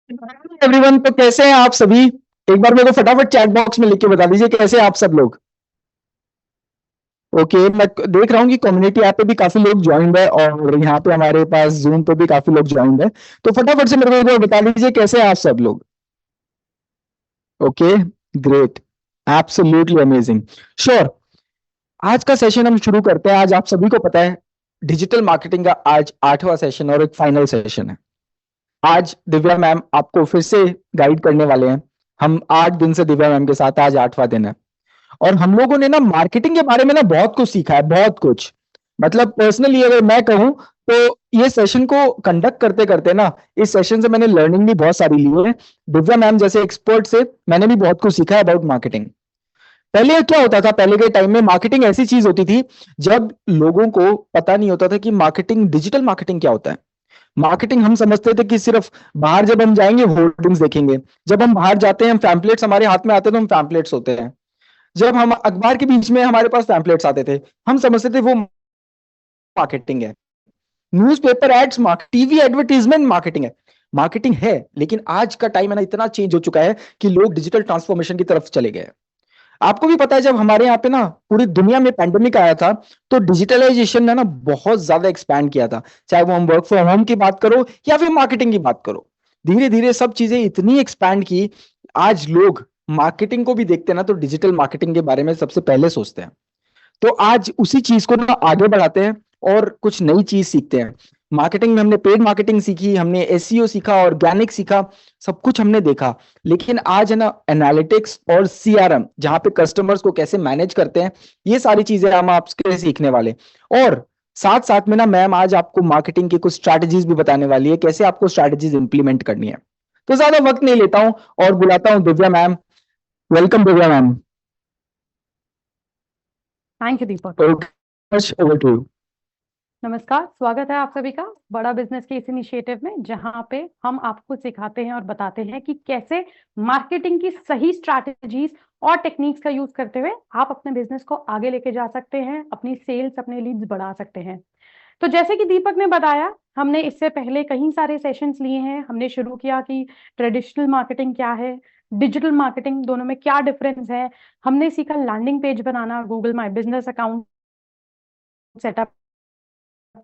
Everyone, तो कैसे हैं आप सभी? एक बार मेरे को फटाफट चैट बॉक्स में लिख के बता दीजिए कैसे हैं आप सब लोग। ओके, मैं देख रहा हूँ कि कम्युनिटी ऐप पे भी काफी लोग ज्वाइंड है और यहाँ पे हमारे पास जूम पे भी काफी लोग ज्वाइंड है। तो फटाफट से मेरे को एक बार बता दीजिए कैसे हैं आप सब लोग। Okay, great, absolutely amazing, sure. आज का सेशन हम शुरू करते हैं। आज आप सभी को पता है डिजिटल मार्केटिंग का आज 8वां सेशन और एक फाइनल सेशन है। आज दिव्या मैम आपको फिर से गाइड करने वाले हैं। हम 8 दिन से दिव्या मैम के साथ, आज 8वां दिन है। और हम लोगों ने ना मार्केटिंग के बारे में ना बहुत कुछ सीखा है, बहुत कुछ। मतलब पर्सनली अगर मैं कहूं तो ये सेशन को कंडक्ट करते करते ना, इस सेशन से मैंने लर्निंग भी बहुत सारी ली है। दिव्या मैम जैसे एक्सपर्ट से मैंने भी बहुत कुछ सीखा है अबाउट मार्केटिंग। पहले क्या होता था, पहले के टाइम में मार्केटिंग ऐसी चीज होती थी जब लोगों को पता नहीं होता था कि मार्केटिंग, डिजिटल मार्केटिंग क्या होता है। मार्केटिंग हम समझते थे कि सिर्फ बाहर जब हम जाएंगे होर्डिंग्स देखेंगे। जब हम बाहर जाते हैं, हम पैम्पलेट्स हमारे हाथ में आते हैं तो हम पैम्पलेट्स होते हैं। जब हम अखबार के बीच में हमारे पास पैम्पलेट्स आते थे, हम समझते थे वो मार्केटिंग है। Newspaper ads, TV advertisement marketing है। मार्केटिंग है, लेकिन आज का टाइम है ना इतना चेंज हो चुका है कि लोग डिजिटल ट्रांसफॉर्मेशन की तरफ चले गए हैं। आपको भी पता है जब हमारे यहाँ पे ना पूरी दुनिया में पैंडेमिक आया था, तो डिजिटलाइजेशन ने ना बहुत ज्यादा एक्सपैंड किया था। चाहे वो हम वर्क फ्रॉम होम की बात करो या फिर मार्केटिंग की बात करो, धीरे धीरे सब चीजें इतनी एक्सपैंड की। आज लोग मार्केटिंग को भी देखते हैं ना तो डिजिटल मार्केटिंग के बारे में सबसे पहले सोचते हैं। तो आज उसी चीज को ना आगे बढ़ाते हैं और कुछ नई चीज सीखते हैं। मार्केटिंग में हमने पेड मार्केटिंग सीखी, हमने एसईओ सीखा, ऑर्गेनिक सीखा, सब कुछ हमने देखा। लेकिन आज है ना एनालिटिक्स और सीआरएम, जहां पे कस्टमर्स को कैसे मैनेज करते हैं, ये सारी चीजें हम आपके सीखने वाले। और साथ साथ में ना मैम आज आपको मार्केटिंग की कुछ स्ट्रैटेजीज भी बताने वाली है, कैसे आपको स्ट्रैटेजीज इंप्लीमेंट करनी है। तो ज्यादा वक्त नहीं लेता हूं और बुलाता हूं Divya ma'am. Welcome Divya ma'am. Thank you Deepak. Okay, over to you. नमस्कार, स्वागत है आप सभी का बड़ा बिजनेस के इस इनिशिएटिव में, जहां पे हम आपको सिखाते हैं और बताते हैं कि कैसे मार्केटिंग की सही स्ट्रैटेजीज और टेक्निक्स का यूज करते हुए आप अपने बिजनेस को आगे लेके जा सकते हैं, अपनी सेल्स, अपने लीड्स बढ़ा सकते हैं। तो जैसे कि दीपक ने बताया, हमने इससे पहले कई सारे सेशंस लिए हैं। हमने शुरू किया कि ट्रेडिशनल मार्केटिंग क्या है, डिजिटल मार्केटिंग, दोनों में क्या डिफरेंस है। हमने सीखा लैंडिंग पेज बनाना, Google my business account setup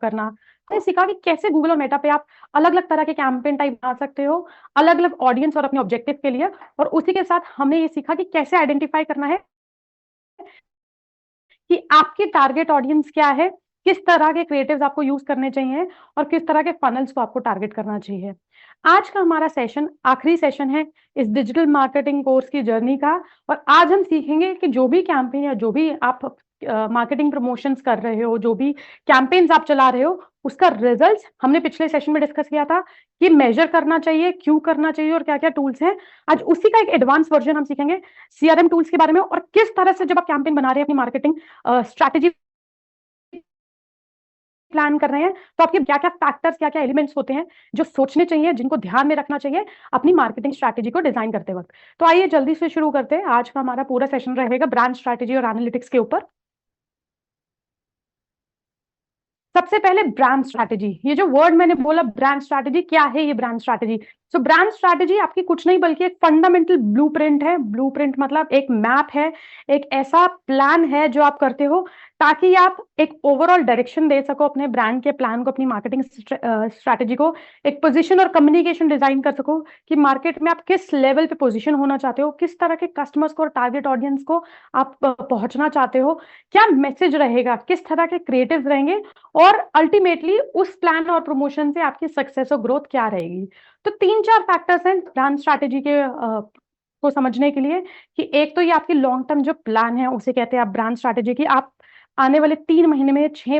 करना। हमने सीखा कि कैसे गूगल और मेटा पे आप अलग अलग तरह के कैंपेन टाइप बना सकते हो, अलग अलग ऑडियंस और अपने ऑब्जेक्टिव के लिए। और उसी के साथ हमने ये सीखा कि कैसे आइडेंटिफाई करना है कि आपकी टारगेट ऑडियंस क्या है, किस तरह के क्रिएटिव्स आपको यूज करने चाहिए और किस तरह के फनल्स को आपको टारगेट करना चाहिए। आज का हमारा सेशन आखिरी सेशन है इस डिजिटल मार्केटिंग कोर्स की जर्नी का। और आज हम सीखेंगे कि जो भी कैंपेन या जो भी आप मार्केटिंग प्रमोशंस कर रहे हो, जो भी कैंपेन्स आप चला रहे हो, उसका रिजल्ट हमने पिछले सेशन में डिस्कस किया था कि मेजर करना चाहिए, क्यों करना चाहिए और क्या क्या टूल्स हैं। आज उसी का एक एडवांस वर्जन हम सीखेंगे सीआरएम टूल्स के बारे में, और किस तरह से जब आप कैंपेन बना रहे हैं, अपनी मार्केटिंग स्ट्रैटेजी प्लान कर रहे हैं, तो आपके क्या क्या फैक्टर्स, क्या क्या एलिमेंट्स होते हैं जो सोचने चाहिए, जिनको ध्यान में रखना चाहिए अपनी मार्केटिंग स्ट्रैटेजी को डिजाइन करते वक्त। तो आइए जल्दी से शुरू करते हैं। आज का हमारा पूरा सेशन रहेगा ब्रांड स्ट्रैटेजी और एनालिटिक्स के ऊपर। सबसे पहले ब्रांड स्ट्रैटेजी, ये जो वर्ड मैंने बोला ब्रांड स्ट्रैटेजी, क्या है ये brand strategy? So brand strategy आपकी कुछ नहीं बल्कि एक फंडामेंटल ब्लूप्रिंट है। ब्लूप्रिंट मतलब एक मैप है, एक ऐसा प्लान है जो आप करते हो ताकि आप एक ओवरऑल डायरेक्शन दे सको अपने ब्रांड के प्लान को, अपनी मार्केटिंग स्ट्रैटेजी को, एक पोजीशन और कम्युनिकेशन डिजाइन कर सको कि मार्केट में आप किस लेवल पे पोजीशन होना चाहते हो, किस तरह के कस्टमर्स को और टारगेट ऑडियंस को आप पहुंचना चाहते हो, क्या मैसेज रहेगा, किस तरह के क्रिएटिव्स रहेंगे, और अल्टीमेटली उस प्लान और प्रमोशन से आपकी सक्सेस और ग्रोथ क्या रहेगी। तो 3-4 फैक्टर्स हैं ब्रांड स्ट्रैटेजी के को समझने के लिए। कि एक तो ये आपकी लॉन्ग टर्म जो प्लान है उसे कहते हैं आप ब्रांड स्ट्रैटेजी की। आप आने वाले 3 महीने में, 6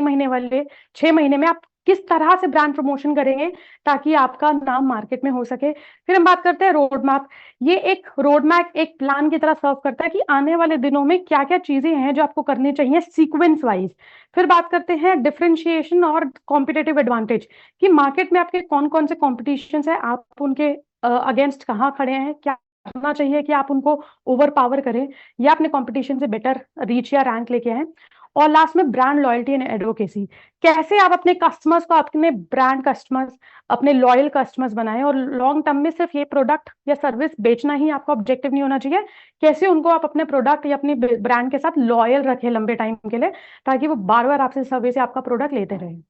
महीने में आप किस तरह से ब्रांड प्रमोशन करेंगे ताकि आपका नाम मार्केट में हो सके। फिर हम बात करते हैं रोड मैप। ये एक रोड मैप एक प्लान की तरह सर्व करता है कि आने वाले दिनों में क्या क्या चीजें हैं जो आपको करनी चाहिए सीक्वेंस वाइज। फिर बात करते हैं डिफरेंशिएशन और कॉम्पिटेटिव एडवांटेज, कि मार्केट में आपके कौन कौन से कॉम्पिटिशन है, आप उनके अगेंस्ट कहाँ खड़े हैं, क्या करना चाहिए कि आप उनको ओवर पावर करें या अपने कॉम्पिटिशन से बेटर रीच या रैंक लेके आए। और लास्ट में ब्रांड लॉयल्टी एंड एडवोकेसी। कैसे आप अपने कस्टमर्स को, अपने ब्रांड कस्टमर्स, अपने लॉयल कस्टमर्स बनाएं, और लॉन्ग टर्म में सिर्फ ये प्रोडक्ट या सर्विस बेचना ही आपका ऑब्जेक्टिव नहीं होना चाहिए। कैसे उनको आप अपने प्रोडक्ट या अपने ब्रांड के साथ लॉयल रखें लंबे टाइम के लिए, ताकि वो बार बार आपसे सर्विस या आपका प्रोडक्ट लेते रहें।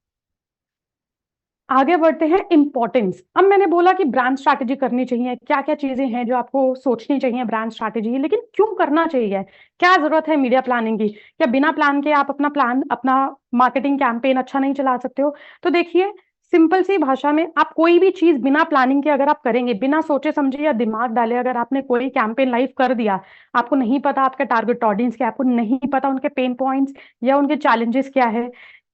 आगे बढ़ते हैं इंपॉर्टेंस। अब मैंने बोला कि ब्रांड स्ट्रैटेजी करनी चाहिए, क्या क्या चीजें हैं जो आपको सोचनी चाहिए ब्रांड स्ट्रैटेजी, लेकिन क्यों करना चाहिए, क्या जरूरत है मीडिया प्लानिंग की, क्या बिना प्लान के आप अपना मार्केटिंग कैंपेन अच्छा नहीं चला सकते हो? तो देखिए, सिंपल सी भाषा में, आप कोई भी चीज बिना प्लानिंग के अगर आप करेंगे, बिना सोचे समझे या दिमाग डाले अगर आपने कोई कैंपेन लाइव कर दिया, आपको नहीं पता आपका टारगेट ऑडियंस क्या है, आपको नहीं पता उनके पेन पॉइंट्स या उनके चैलेंजेस क्या है,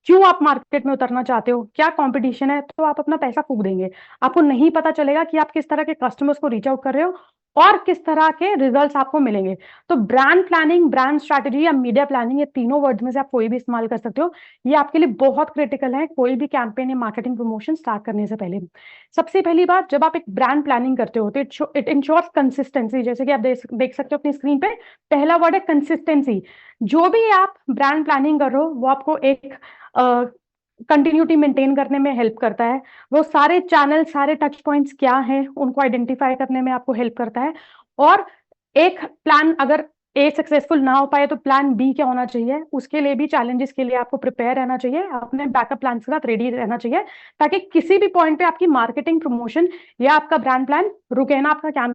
क्यों आप मार्केट में उतरना चाहते हो, क्या कंपटीशन है, तो आप अपना पैसा फूंक देंगे। आपको नहीं पता चलेगा कि आप किस तरह के कस्टमर्स को रीच आउट कर रहे हो और किस तरह के रिजल्ट्स आपको मिलेंगे। तो ब्रांड प्लानिंग, ब्रांड स्ट्रैटेजी या मीडिया प्लानिंग, ये तीनों वर्ड्स में से आप कोई भी इस्तेमाल कर सकते हो। ये आपके लिए बहुत क्रिटिकल है कोई भी कैंपेन या मार्केटिंग प्रमोशन स्टार्ट करने से पहले। सबसे पहली बात, जब आप एक ब्रांड प्लानिंग करते हो तो इट इंश्योर्स कंसिस्टेंसी। जैसे कि आप देख सकते हो अपनी स्क्रीन पे, पहला वर्ड है कंसिस्टेंसी। जो भी आप ब्रांड प्लानिंग कर रहे हो वो आपको एक कंटिन्यूटी मेंटेन करने में हेल्प करता है। वो सारे चैनल, सारे टच पॉइंट्स क्या हैं, उनको आइडेंटिफाई करने में आपको हेल्प करता है। और एक प्लान अगर ए सक्सेसफुल ना हो पाए तो प्लान बी क्या होना चाहिए, उसके लिए भी, चैलेंजेस के लिए आपको प्रिपेयर रहना चाहिए, अपने बैकअप प्लान के साथ रेडी रहना चाहिए, ताकि किसी भी पॉइंट पे आपकी मार्केटिंग प्रमोशन या आपका ब्रांड प्लान रुके ना। आपका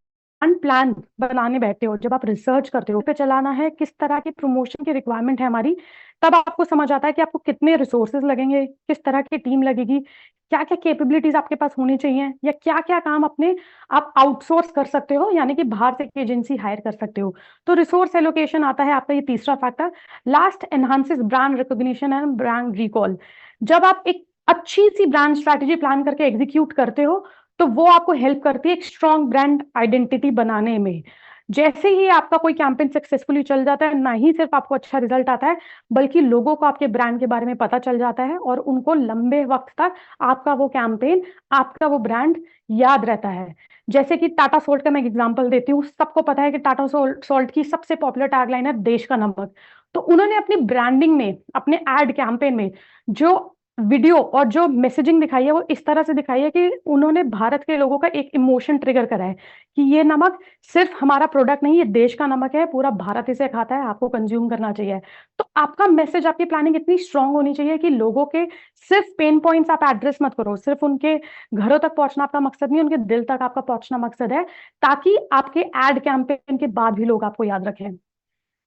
प्लान बनाने बैठे हो, जब आप रिसर्च करते हो पे चलाना है, किस तरह की प्रमोशन की रिक्वायरमेंट है हमारी, तब आपको समझ आता है कि आपको कितने रिसोर्सेज लगेंगे, किस तरह की टीम लगेगी, क्या क्या कैपेबिलिटीज आपके पास होनी चाहिए, या क्या क्या काम अपने आप आउटसोर्स कर सकते हो, यानी कि बाहर से एजेंसी हायर कर सकते हो। तो रिसोर्स एलोकेशन आता है आपका ये तीसरा factor. Last, enhances brand recognition and brand recall. जब आप एक अच्छी सी ब्रांड स्ट्रैटेजी प्लान करके एग्जीक्यूट करते हो, तो वो आपको हेल्प करती है एक स्ट्रॉन्ग ब्रांड आइडेंटिटी बनाने में। जैसे ही आपका कोई कैंपेन सक्सेसफुली चल जाता है, ना ही सिर्फ आपको अच्छा रिजल्ट आता है, बल्कि लोगों को आपके ब्रांड के बारे में पता चल जाता है, और उनको लंबे वक्त तक आपका वो कैंपेन, आपका वो ब्रांड याद रहता है। जैसे कि टाटा सोल्ट का मैं एग्जांपल देती हूँ। सबको पता है कि टाटा सोल्ट की सबसे पॉपुलर टैगलाइन है देश का नमक। तो उन्होंने अपनी ब्रांडिंग में, अपने एड कैंपेन में जो वीडियो और जो मैसेजिंग दिखाई है, वो इस तरह से दिखाई है कि उन्होंने भारत के लोगों का एक इमोशन ट्रिगर करा है कि ये नमक सिर्फ हमारा प्रोडक्ट नहीं, ये देश का नमक है, पूरा भारत इसे खाता है, आपको कंज्यूम करना चाहिए। तो आपका मैसेज, आपकी प्लानिंग इतनी स्ट्रांग होनी चाहिए कि लोगों के सिर्फ पेन पॉइंट्स आप एड्रेस मत करो, सिर्फ उनके घरों तक पहुंचना आपका मकसद नहीं, उनके दिल तक आपका पहुंचना मकसद है, ताकि आपके एड कैंपेन के बाद भी लोग आपको याद रखें।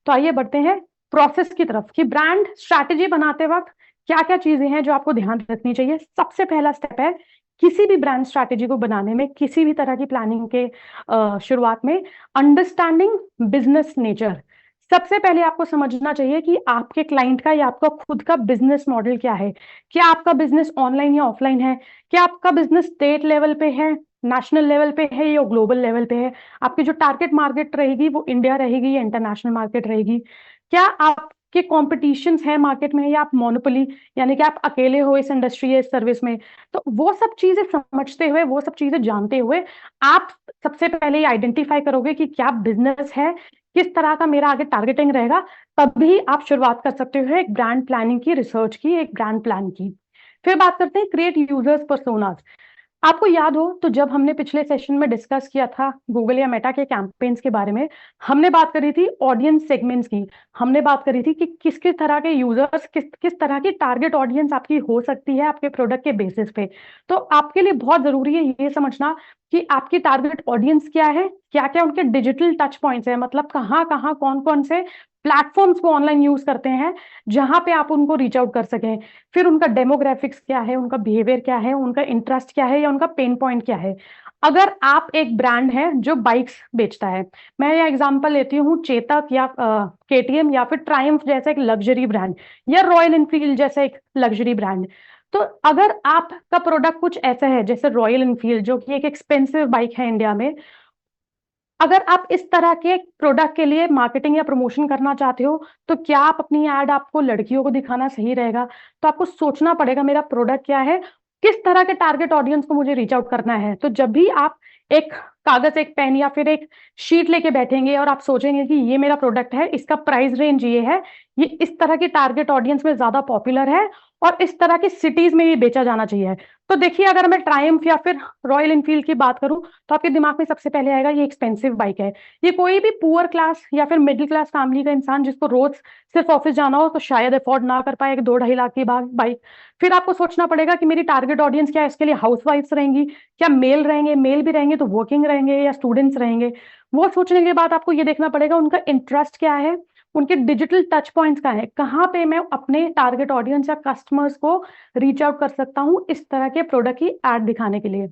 तो आइए बढ़ते हैं प्रोसेस की तरफ, कि ब्रांड स्ट्रैटेजी बनाते वक्त क्या क्या चीजें हैं जो आपको ध्यान रखनी चाहिए। सबसे पहला स्टेप है, किसी भी ब्रांड स्ट्रैटेजी को बनाने में, किसी भी तरह की प्लानिंग के शुरुआत में, अंडरस्टैंडिंग बिजनेस नेचर। सबसे पहले आपको समझना चाहिए कि आपके क्लाइंट का या आपका खुद का बिजनेस मॉडल क्या है। क्या आपका बिजनेस ऑनलाइन या ऑफलाइन है? क्या आपका बिजनेस स्टेट लेवल पे है, नेशनल लेवल पे है, या ग्लोबल लेवल पे है? आपकी जो टारगेट मार्केट रहेगी वो इंडिया रहेगी या इंटरनेशनल मार्केट रहेगी? क्या आपके कॉम्पिटिशन्स हैं मार्केट में, या आप मोनोपोली, यानी कि आप अकेले हो इस इंडस्ट्री या इस सर्विस में? तो वो सब चीजें समझते हुए, वो सब चीजें जानते हुए, आप सबसे पहले आइडेंटिफाई करोगे कि क्या बिजनेस है, किस तरह का मेरा आगे टारगेटिंग रहेगा। तभी आप शुरुआत कर सकते हो एक ब्रांड प्लानिंग की, रिसर्च की, एक ब्रांड प्लान की। फिर बात करते हैं क्रिएट यूजर्स पर्सोनास। आपको याद हो तो जब हमने पिछले सेशन में डिस्कस किया था गूगल या मेटा के कैंपेन्स के बारे में, हमने बात करी थी ऑडियंस सेगमेंट्स की। हमने बात करी थी कि किस किस तरह के यूजर्स, किस किस तरह की टारगेट ऑडियंस आपकी हो सकती है आपके प्रोडक्ट के बेसिस पे। तो आपके लिए बहुत जरूरी है ये समझना कि आपकी टारगेट ऑडियंस क्या है, क्या क्या उनके डिजिटल टच पॉइंट्स है, मतलब कहाँ कहाँ कौन कौन से प्लेटफॉर्म्स वो ऑनलाइन यूज करते हैं जहां पे आप उनको रीच आउट कर सकें। फिर उनका डेमोग्राफिक्स क्या है, उनका बिहेवियर क्या है, उनका इंटरेस्ट क्या है, या उनका पेन पॉइंट क्या है। अगर आप एक ब्रांड है जो बाइक्स बेचता है, मैं यह एग्जांपल लेती हूँ चेतक या केटीएम या फिर ट्रायम्फ जैसा एक लग्जरी ब्रांड, या रॉयल एनफील्ड जैसा एक लग्जरी ब्रांड। तो अगर आपका प्रोडक्ट कुछ ऐसा है जैसे रॉयल एनफील्ड, जो कि एक एक्सपेंसिव बाइक है इंडिया में, अगर आप इस तरह के प्रोडक्ट के लिए मार्केटिंग या प्रमोशन करना चाहते हो, तो क्या आप अपनी ऐड आपको लड़कियों को दिखाना सही रहेगा? तो आपको सोचना पड़ेगा मेरा प्रोडक्ट क्या है, किस तरह के टारगेट ऑडियंस को मुझे रीच आउट करना है। तो जब भी आप एक कागज, एक पेन या फिर एक शीट लेके बैठेंगे और आप सोचेंगे कि ये मेरा प्रोडक्ट है, इसका प्राइस रेंज ये है, ये इस तरह की टारगेट ऑडियंस में ज्यादा पॉपुलर है और इस तरह की सिटीज में ये बेचा जाना चाहिए। तो देखिए, अगर मैं ट्रायम्फ या फिर रॉयल एनफील्ड की बात करूं तो आपके दिमाग में सबसे पहले आएगा ये एक्सपेंसिव बाइक है। ये कोई भी पुअर क्लास या फिर मिडिल क्लास फैमिली का इंसान जिसको रोज सिर्फ ऑफिस जाना हो तो शायद अफोर्ड ना कर पाए एक 2-2.5 लाख की बाइक। फिर आपको सोचना पड़ेगा कि मेरी टारगेट ऑडियंस क्या है, इसके लिए हाउस वाइफ्स रहेंगी, क्या मेल रहेंगे, मेल भी रहेंगे तो वर्किंग रहेंगे या स्टूडेंट्स रहेंगे। वो सोचने के बाद आपको ये देखना पड़ेगा उनका इंटरेस्ट क्या है, उनके डिजिटल टच पॉइंट्स क्या है, कहाँ पे मैं अपने टारगेट ऑडियंस या कस्टमर्स को रीच आउट कर सकता हूँ इस तरह के प्रोडक्ट की एड दिखाने के लिए।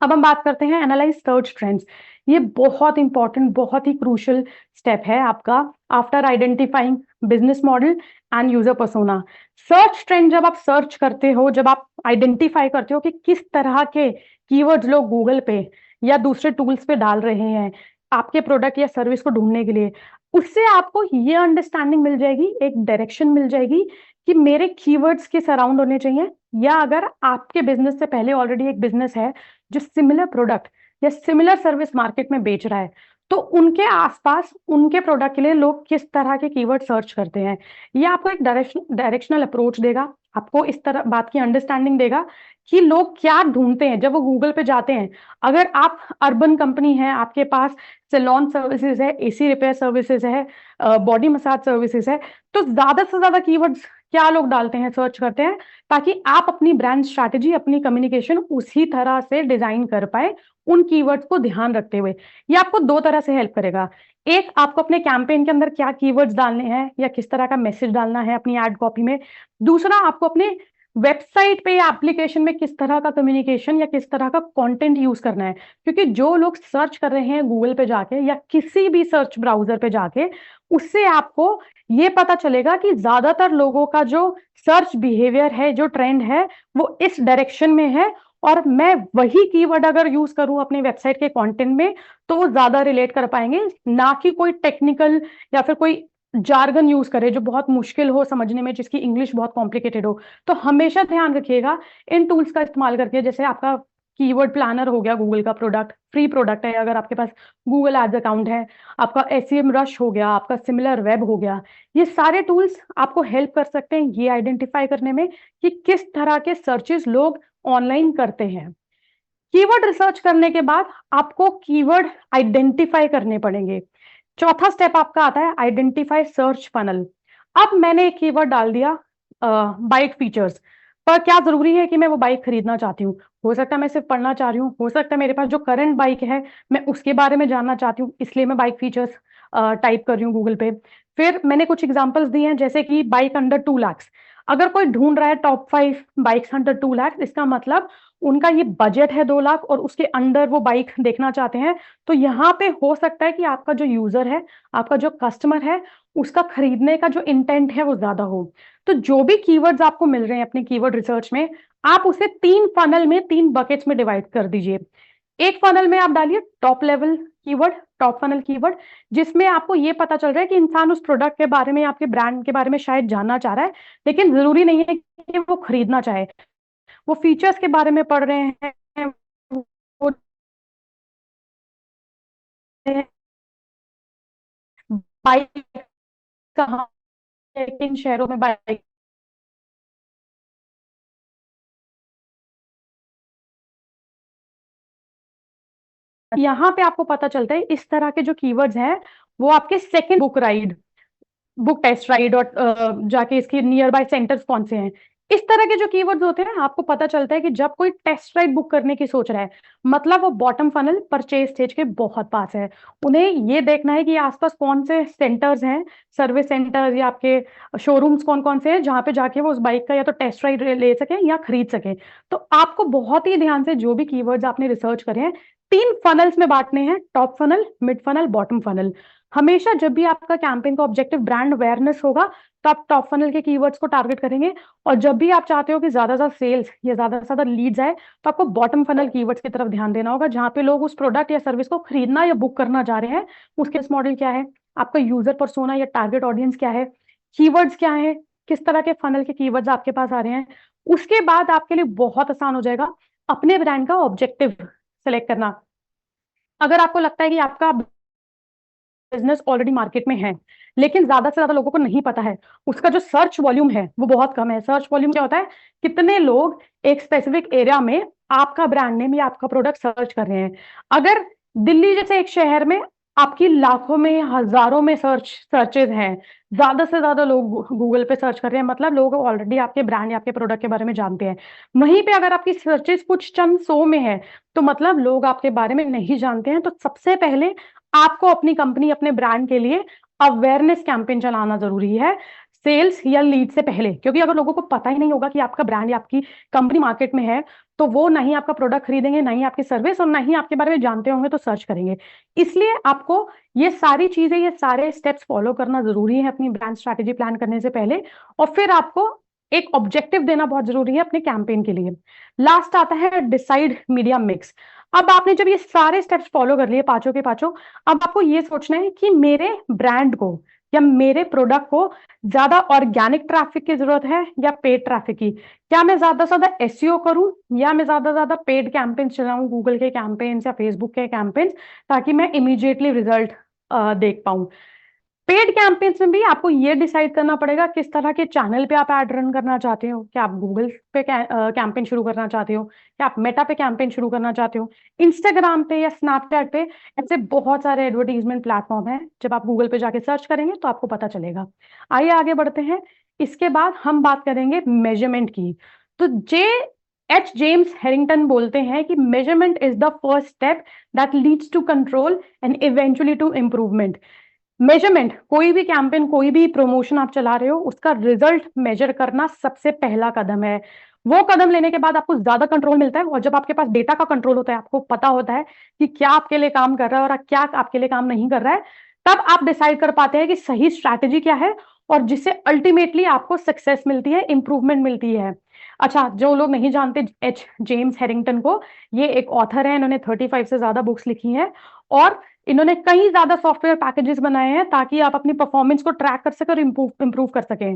अब हम बात करते हैं एनालाइज सर्च ट्रेंड्स। ये बहुत इंपॉर्टेंट, बहुत ही क्रूशियल स्टेप है आपका after identifying business model and user persona. Search trend जब आप सर्च करते हो, जब आप आइडेंटिफाई करते हो कि किस तरह के कीवर्ड्स लोग गूगल पे या दूसरे टूल्स पे डाल रहे हैं आपके प्रोडक्ट या सर्विस को ढूंढने के लिए, उससे आपको ये अंडरस्टैंडिंग मिल जाएगी, एक डायरेक्शन मिल जाएगी कि मेरे कीवर्ड्स के सराउंड होने चाहिए। या अगर आपके बिजनेस से पहले ऑलरेडी एक बिजनेस है जो सिमिलर प्रोडक्ट या सिमिलर सर्विस मार्केट में बेच रहा है, तो उनके आसपास उनके प्रोडक्ट के लिए लोग किस तरह के कीवर्ड सर्च करते हैं, ये आपको एक डायरेक्शनल अप्रोच देगा, आपको इस तरह बात की अंडरस्टैंडिंग देगा कि लोग क्या ढूंढते हैं जब वो गूगल पे जाते हैं। अगर आप अर्बन कंपनी है, आपके पास सैलून सर्विसेज है, एसी रिपेयर सर्विसेज है, बॉडी मसाज सर्विसेज है, तो ज्यादा से ज्यादा कीवर्ड्स क्या लोग डालते हैं, सर्च करते हैं, ताकि आप अपनी ब्रांड स्ट्रैटेजी, अपनी कम्युनिकेशन उसी तरह से डिजाइन कर पाए उन कीवर्ड्स को ध्यान रखते हुए। ये आपको दो तरह से हेल्प करेगा। एक, आपको अपने कैंपेन के अंदर क्या कीवर्ड्स डालने हैं या किस तरह का मैसेज डालना है अपनी एड कॉपी में। दूसरा, आपको अपने वेबसाइट पे या एप्लीकेशन में किस तरह का कम्युनिकेशन या किस तरह का कंटेंट यूज करना है। क्योंकि जो लोग सर्च कर रहे हैं गूगल पे जाके या किसी भी सर्च ब्राउजर पे जाके, उससे आपको ये पता चलेगा कि ज्यादातर लोगों का जो सर्च बिहेवियर है, जो ट्रेंड है, वो इस डायरेक्शन में है। और मैं वही कीवर्ड अगर यूज करूं अपने वेबसाइट के कंटेंट में तो वो ज्यादा रिलेट कर पाएंगे, ना कि कोई टेक्निकल या फिर कोई जार्गन यूज करे जो बहुत मुश्किल हो समझने में, जिसकी इंग्लिश बहुत कॉम्प्लिकेटेड हो। तो हमेशा ध्यान रखिएगा इन टूल्स का इस्तेमाल करके, जैसे आपका कीवर्ड प्लानर हो गया, गूगल का प्रोडक्ट, फ्री प्रोडक्ट है अगर आपके पास गूगल एड्स अकाउंट है, आपका एसईएम रश हो गया, आपका सिमिलर वेब हो गया। ये सारे टूल्स आपको हेल्प कर सकते हैं ये आइडेंटिफाई करने में कि किस तरह के सर्चेस लोग ऑनलाइन करते हैं। कीवर्ड रिसर्च करने के बाद आपको कीवर्ड आइडेंटिफाई करने पड़ेंगे। चौथा स्टेप आपका आता है आइडेंटिफाई सर्च फनल। अब मैंने एक कीवर्ड डाल दिया बाइक फीचर्स, पर क्या जरूरी है कि मैं वो बाइक खरीदना चाहती हूँ? हो सकता है मैं सिर्फ पढ़ना चाह रही हूँ, हो सकता है मेरे पास जो करंट बाइक है मैं उसके बारे में जानना चाहती हूँ, इसलिए मैं बाइक फीचर्स टाइप कर रही हूँ गूगल पे। फिर मैंने कुछ एग्जांपल्स दिए हैं, जैसे कि बाइक अंडर 2 लाख। अगर कोई ढूंढ रहा है टॉप 5 बाइक्स अंडर 2 लाख, इसका मतलब उनका ये बजट है 2 लाख और उसके अंडर वो बाइक देखना चाहते हैं। तो यहाँ पे हो सकता है कि आपका जो यूजर है, आपका जो कस्टमर है, उसका खरीदने का जो इंटेंट है वो ज्यादा हो। तो जो भी कीवर्ड्स आपको मिल रहे हैं अपने कीवर्ड रिसर्च में, आप उसे 3 फनल में, 3 बकेट्स में डिवाइड कर दीजिए। एक फनल में आप डालिए top level keyword, top funnel keyword, जिसमें आपको ये पता चल रहा है कि इंसान उस प्रोडक्ट के बारे में, आपके ब्रांड के बारे में शायद जानना चाह रहा है, लेकिन जरूरी नहीं है कि वो खरीदना चाहे। वो फीचर्स के बारे में पढ़ रहे हैं, वो बाइक कहाँ है, किन शहरों में बाइक। यहाँ पे आपको पता चलता है इस तरह के जो कीवर्ड्स हैं वो आपके second book ride, book test ride और जाके इसके नियर बाय सेंटर्स कौन से हैं, इस तरह के जो कीवर्ड्स होते हैं आपको पता चलता है कि जब कोई टेस्ट राइड बुक करने की सोच रहा है, मतलब वो बॉटम फनल परचेज स्टेज के बहुत पास है। उन्हें ये देखना है कि आसपास कौन से सेंटर्स हैं, सर्विस सेंटर्स या आपके शोरूम्स कौन कौन से हैं, जहां पे जाके वो उस बाइक का या तो टेस्ट राइड ले सके या खरीद सके। तो आपको बहुत ही ध्यान से जो भी कीवर्ड्स आपने रिसर्च करे हैं 3 फनल्स में बांटने हैं, top funnel, mid funnel, bottom funnel. हमेशा जब भी आपका कैंपेन का ऑब्जेक्टिव ब्रांड अवेयरनेस होगा तो आप टॉप फनल के कीवर्ड्स को टारगेट करेंगे, और जब भी आप चाहते हो कि ज्यादा से ज्यादा सेल्स या ज्यादा से ज्यादा लीड्स आए तो आपको बॉटम फनल कीवर्ड्स की तरफ ध्यान देना होगा, जहां पे लोग उस प्रोडक्ट या सर्विस को खरीदना या बुक करना चाह रहे हैं। उसके मॉडल क्या है, आपका यूजर पर्सोना या टारगेट ऑडियंस क्या है, कीवर्ड्स क्या है, किस तरह के फनल के कीवर्ड्स आपके पास आ रहे हैं। उसके बाद आपके लिए बहुत आसान हो जाएगा अपने ब्रांड का ऑब्जेक्टिव सेलेक्ट करना। अगर आपको लगता है कि आपका बिजनेस ऑलरेडी मार्केट में है लेकिन ज्यादा से ज्यादा लोगों को नहीं पता है, उसका जो सर्च वॉल्यूम है वो बहुत कम है। सर्च वॉल्यूम क्या होता है? कितने लोग एक स्पेसिफिक एरिया में आपका ब्रांड नेम या आपका प्रोडक्ट सर्च कर रहे हैं। अगर दिल्ली जैसे एक शहर में आपकी लाखों में हजारों में सर्चेज हैं, ज्यादा से ज्यादा लोग गूगल पे सर्च कर रहे हैं, मतलब लोग ऑलरेडी आपके ब्रांड या आपके प्रोडक्ट के बारे में जानते हैं। वहीं पे अगर आपकी सर्चेज कुछ चंद सौ में है तो मतलब लोग आपके बारे में नहीं जानते हैं। तो सबसे पहले आपको अपनी कंपनी, अपने ब्रांड के लिए अवेयरनेस कैंपेन चलाना जरूरी है, सेल्स या लीड से पहले। क्योंकि अगर लोगों को पता ही नहीं होगा कि आपका ब्रांड या आपकी कंपनी मार्केट में है, तो वो ना ही आपका प्रोडक्ट खरीदेंगे, ना ही आपकी सर्विस, और ना ही आपके बारे में जानते होंगे तो सर्च करेंगे। इसलिए आपको ये सारी चीजें, ये सारे स्टेप्स फॉलो करना जरूरी है अपनी ब्रांड स्ट्रैटेजी प्लान करने से पहले। और फिर आपको एक ऑब्जेक्टिव देना बहुत जरूरी है अपने कैंपेन के लिए। लास्ट आता है डिसाइड मीडिया मिक्स। अब आपने जब ये सारे स्टेप्स फॉलो कर लिए, पांचों के पांचों, अब आपको ये सोचना है कि मेरे ब्रांड को या मेरे प्रोडक्ट को ज्यादा ऑर्गेनिक ट्रैफिक की जरूरत है या पेड ट्रैफिक की। क्या मैं ज्यादा से ज्यादा एसईओ करूं या मैं ज्यादा से ज्यादा पेड कैंपेन चलाऊं, गूगल के कैंपेन्स या फेसबुक के कैंपेन्स, ताकि मैं इमीडिएटली रिजल्ट देख पाऊं। पेड कैंपेन्स में भी आपको ये डिसाइड करना पड़ेगा किस तरह के चैनल पे आप ऐड रन करना चाहते हो। क्या आप गूगल पे कैंपेन शुरू करना चाहते हो, क्या आप मेटा पे कैंपेन शुरू करना चाहते हो, इंस्टाग्राम पे या स्नैपचैट पे। ऐसे बहुत सारे एडवर्टीजमेंट प्लेटफॉर्म हैं, जब आप गूगल पे जाके सर्च करेंगे तो आपको पता चलेगा। आइए आगे बढ़ते हैं। इसके बाद हम बात करेंगे मेजरमेंट की। तो जेम्स हेरिंगटन बोलते हैं कि measurement is the first step that leads to control and eventually to improvement. Measurement, कोई भी कैंपेन, कोई भी प्रमोशन आप चला रहे हो, उसका रिजल्ट मेजर करना सबसे पहला कदम है। वो कदम लेने के बाद आपको ज्यादा कंट्रोल मिलता है, और जब आपके पास डेटा का कंट्रोल होता है, आपको पता होता है कि क्या आपके लिए काम कर रहा है और क्या आपके लिए काम नहीं कर रहा है, तब आप डिसाइड कर पाते हैं कि सही स्ट्रैटेजी क्या है और जिससे अल्टीमेटली आपको सक्सेस मिलती है, इंप्रूवमेंट मिलती है। अच्छा, जो लोग नहीं जानते जेम्स हेरिंगटन को, ये एक ऑथर है, इन्होंने 35 से ज्यादा बुक्स लिखी हैं और इन्होंने कई ज्यादा सॉफ्टवेयर पैकेजेस बनाए हैं ताकि आप अपनी परफॉर्मेंस को ट्रैक कर सकें और इंप्रूव कर सकें।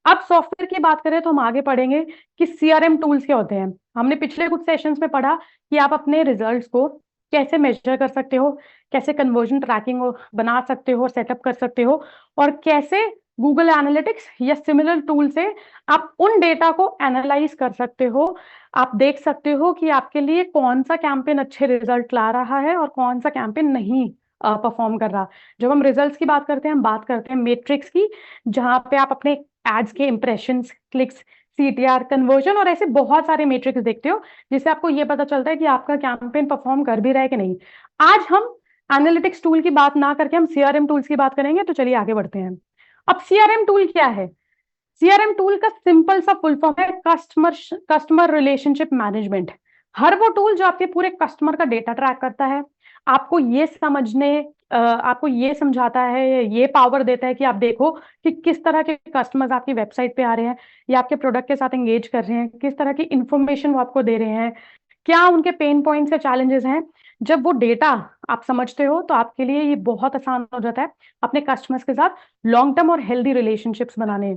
अब सॉफ्टवेयर की बात करें तो हम आगे पढ़ेंगे कि सीआरएम टूल्स क्या होते हैं। हमने पिछले कुछ सेशंस में पढ़ा कि आप अपने रिजल्ट्स को कैसे मेजर कर सकते हो, कैसे कन्वर्जन ट्रैकिंग बना सकते हो, सेटअप कर सकते हो, और कैसे गूगल एनालिटिक्स या सिमिलर टूल से आप उन डेटा को एनालाइज कर सकते हो। आप देख सकते हो कि आपके लिए कौन सा कैंपेन अच्छे रिजल्ट ला रहा है और कौन सा कैंपेन नहीं परफॉर्म कर रहा। जब हम रिजल्ट्स की बात करते हैं, हम बात करते हैं मेट्रिक्स की, जहां पे आप अपने एड्स के इंप्रेशंस, क्लिक्स, सीटीआर, कन्वर्जन और ऐसे बहुत सारे मेट्रिक्स देखते हो, जिससे आपको ये पता चलता है कि आपका कैंपेन परफॉर्म कर भी रहा है कि नहीं। आज हम एनालिटिक्स टूल की बात ना करके हम सीआरएम टूल्स की बात करेंगे, तो चलिए आगे बढ़ते हैं। अब सीआरएम टूल क्या है? सीआरएम टूल का सिंपल सा फुल फॉर्म है कस्टमर रिलेशनशिप मैनेजमेंट। हर वो टूल जो आपके पूरे कस्टमर का डेटा ट्रैक करता है, आपको ये आपको ये समझाता है, ये पावर देता है कि आप देखो कि किस तरह के कस्टमर्स आपकी वेबसाइट पे आ रहे हैं या आपके प्रोडक्ट के साथ एंगेज कर रहे हैं, किस तरह की इंफॉर्मेशन वो आपको दे रहे हैं, क्या उनके पेन पॉइंट्स या चैलेंजेस हैं। जब वो डेटा आप समझते हो तो आपके लिए ये बहुत आसान हो जाता है अपने कस्टमर्स के साथ लॉन्ग टर्म और हेल्दी रिलेशनशिप्स बनाने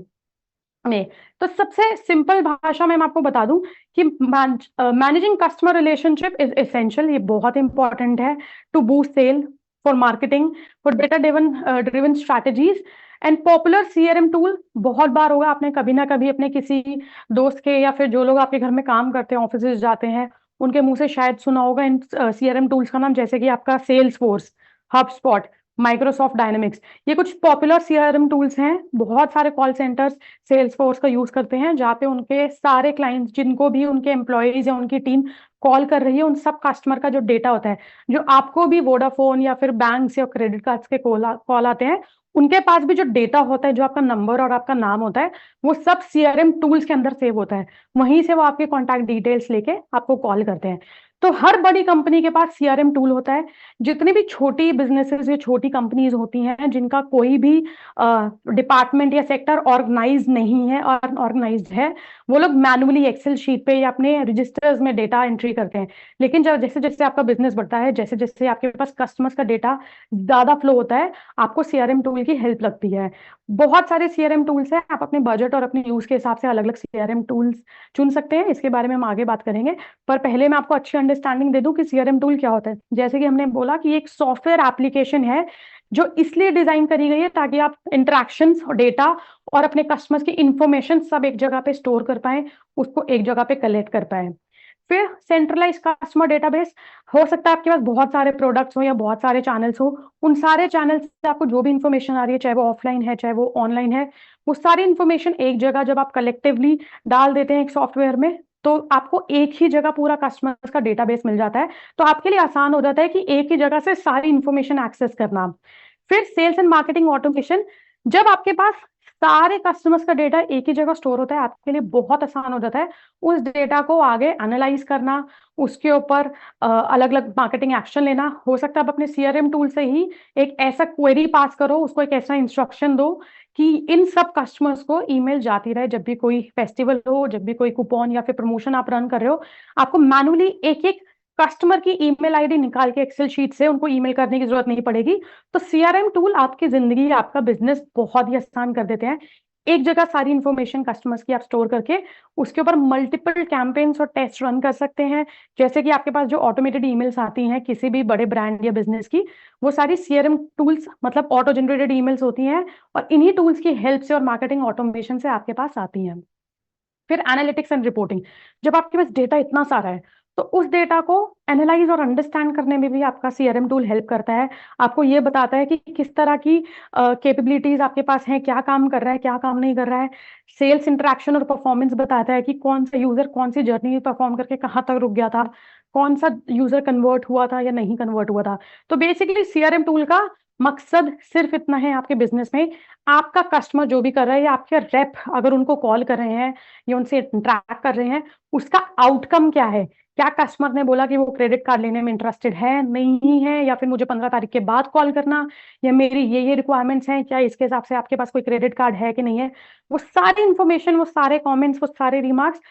में। तो सबसे सिंपल भाषा में मैं आपको बता दूं कि managing customer relationship is essential, ये बहुत इंपॉर्टेंट है to boost sale, for marketing, for data driven strategies and popular CRM tool. बहुत बार होगा आपने कभी ना कभी अपने किसी दोस्त के या फिर जो लोग आपके घर में काम करते हैं, ऑफिस जाते हैं, उनके मुंह से शायद सुना होगा इन सीआरएम टूल्स का नाम, जैसे कि आपका Salesforce, HubSpot, Microsoft Dynamics. ये कुछ पॉपुलर सीआरएम टूल्स हैं। बहुत सारे कॉल सेंटर्स सेल्स फोर्स का यूज करते हैं, जहाँ पे उनके सारे क्लाइंट्स, जिनको भी उनके एम्प्लॉयज या उनकी टीम कॉल कर रही है, उन सब कस्टमर का जो डेटा होता है, जो आपको भी वोडाफोन या फिर बैंक या क्रेडिट कार्ड्स के कॉल आते हैं, उनके पास भी जो डेटा होता है, जो आपका नंबर और आपका नाम होता है, वो सब सीआरएम टूल्स के अंदर सेव होता है। वहीं से वो आपके कॉन्टैक्ट डिटेल्स लेके आपको कॉल करते हैं। तो हर बड़ी कंपनी के पास सीआरएम टूल होता है। जितनी भी छोटी बिजनेसेस या छोटी कंपनीज होती हैं, जिनका कोई भी डिपार्टमेंट या सेक्टर ऑर्गेनाइज नहीं है और ऑर्गेनाइज्ड है, वो लोग मैनुअली एक्सेल शीट पे या अपने रजिस्टर्स में डेटा एंट्री करते हैं। लेकिन जब जैसे जैसे आपका बिजनेस बढ़ता है, जैसे जैसे आपके पास कस्टमर्स का डेटा ज्यादा फ्लो होता है, आपको सीआरएम टूल की हेल्प लगती है। बहुत सारे सीआरएम टूल्स हैं, आप अपने बजट और अपने यूज के हिसाब से अलग अलग सीआरएम टूल्स चुन सकते हैं। इसके बारे में हम आगे बात करेंगे, पर पहले मैं आपको अच्छी अंडरस्टैंडिंग दे दूं कि सीआरएम टूल क्या होता है। जैसे कि हमने बोला कि एक सॉफ्टवेयर एप्लीकेशन है जो इसलिए डिजाइन करी गई है ताकि आप इंटरेक्शंस और डेटा और अपने कस्टमर्स की इंफॉर्मेशन सब एक जगह पे स्टोर कर पाए, उसको एक जगह पे कलेक्ट कर पाए। फिर सेंट्रलाइज कस्टमर डेटाबेस, हो सकता है आपके पास बहुत सारे प्रोडक्ट्स हो या बहुत सारे चैनल्स हो, उन सारे चैनल से आपको जो भी इंफॉर्मेशन आ रही है, चाहे वो ऑफलाइन है चाहे वो ऑनलाइन है, वो सारी इंफॉर्मेशन एक जगह जब आप कलेक्टिवली डाल देते हैं एक सॉफ्टवेयर में, तो आपको एक ही जगह पूरा कस्टमर्स का डेटाबेस मिल जाता है। तो आपके लिए आसान हो जाता है कि एक ही जगह से सारी इंफॉर्मेशन एक्सेस करना। फिर सेल्स एंड मार्केटिंग ऑटोमेशन, जब आपके पास सारे कस्टमर्स का डेटा एक ही जगह स्टोर होता है, आपके लिए बहुत आसान हो जाता है उस डेटा को आगे एनालाइज करना, उसके ऊपर अलग अलग मार्केटिंग एक्शन लेना। हो सकता है आप अपने सीआरएम टूल से ही एक ऐसा क्वेरी पास करो, उसको एक ऐसा इंस्ट्रक्शन दो कि इन सब कस्टमर्स को ईमेल जाती रहे जब भी कोई फेस्टिवल हो, जब भी कोई कूपन या फिर प्रमोशन आप रन कर रहे हो, आपको मैनुअली एक एक कस्टमर की ईमेल आईडी निकाल के एक्सेल शीट से उनको ईमेल करने की जरूरत नहीं पड़ेगी। तो सीआरएम टूल आपकी जिंदगी, आपका बिजनेस बहुत ही आसान कर देते हैं। एक जगह सारी इंफॉर्मेशन कस्टमर्स की आप स्टोर करके उसके ऊपर मल्टीपल कैंपेन्स और टेस्ट रन कर सकते हैं। जैसे कि आपके पास जो ऑटोमेटेड ईमेल्स आती हैं किसी भी बड़े ब्रांड या बिजनेस की, वो सारी सीआरएम टूल्स मतलब ऑटो जनरेटेड ईमेल्स होती हैं, और इन्हीं टूल्स की हेल्प से और मार्केटिंग ऑटोमेशन से आपके पास आती हैं। फिर एनालिटिक्स एंड रिपोर्टिंग, जब आपके पास डेटा इतना सारा है तो उस डेटा को एनालाइज और अंडरस्टैंड करने में भी आपका सीआरएम टूल हेल्प करता है। आपको ये बताता है कि किस तरह की कैपेबिलिटीज आपके पास हैं, क्या काम कर रहा है क्या काम नहीं कर रहा है। सेल्स इंटरेक्शन और परफॉर्मेंस बताता है कि कौन सा यूजर कौन सी जर्नी परफॉर्म करके कहाँ तक रुक गया था, कौन सा यूजर कन्वर्ट हुआ था या नहीं कन्वर्ट हुआ था। तो बेसिकली सीआरएम टूल का मकसद सिर्फ इतना है आपके बिजनेस में, आपका कस्टमर जो भी कर रहा है या आपके रेप अगर उनको कॉल कर रहे हैं या उनसे इंटरैक्ट कर रहे हैं, उसका आउटकम क्या है। क्या कस्टमर ने बोला कि वो क्रेडिट कार्ड लेने में इंटरेस्टेड है नहीं है, या फिर मुझे 15 तारीख के बाद कॉल करना, या मेरी ये रिक्वायरमेंट्स हैं, क्या इसके हिसाब से आपके पास कोई क्रेडिट कार्ड है कि नहीं है। वो सारी इंफॉर्मेशन, वो सारे कमेंट्स, वो सारे रिमार्क्स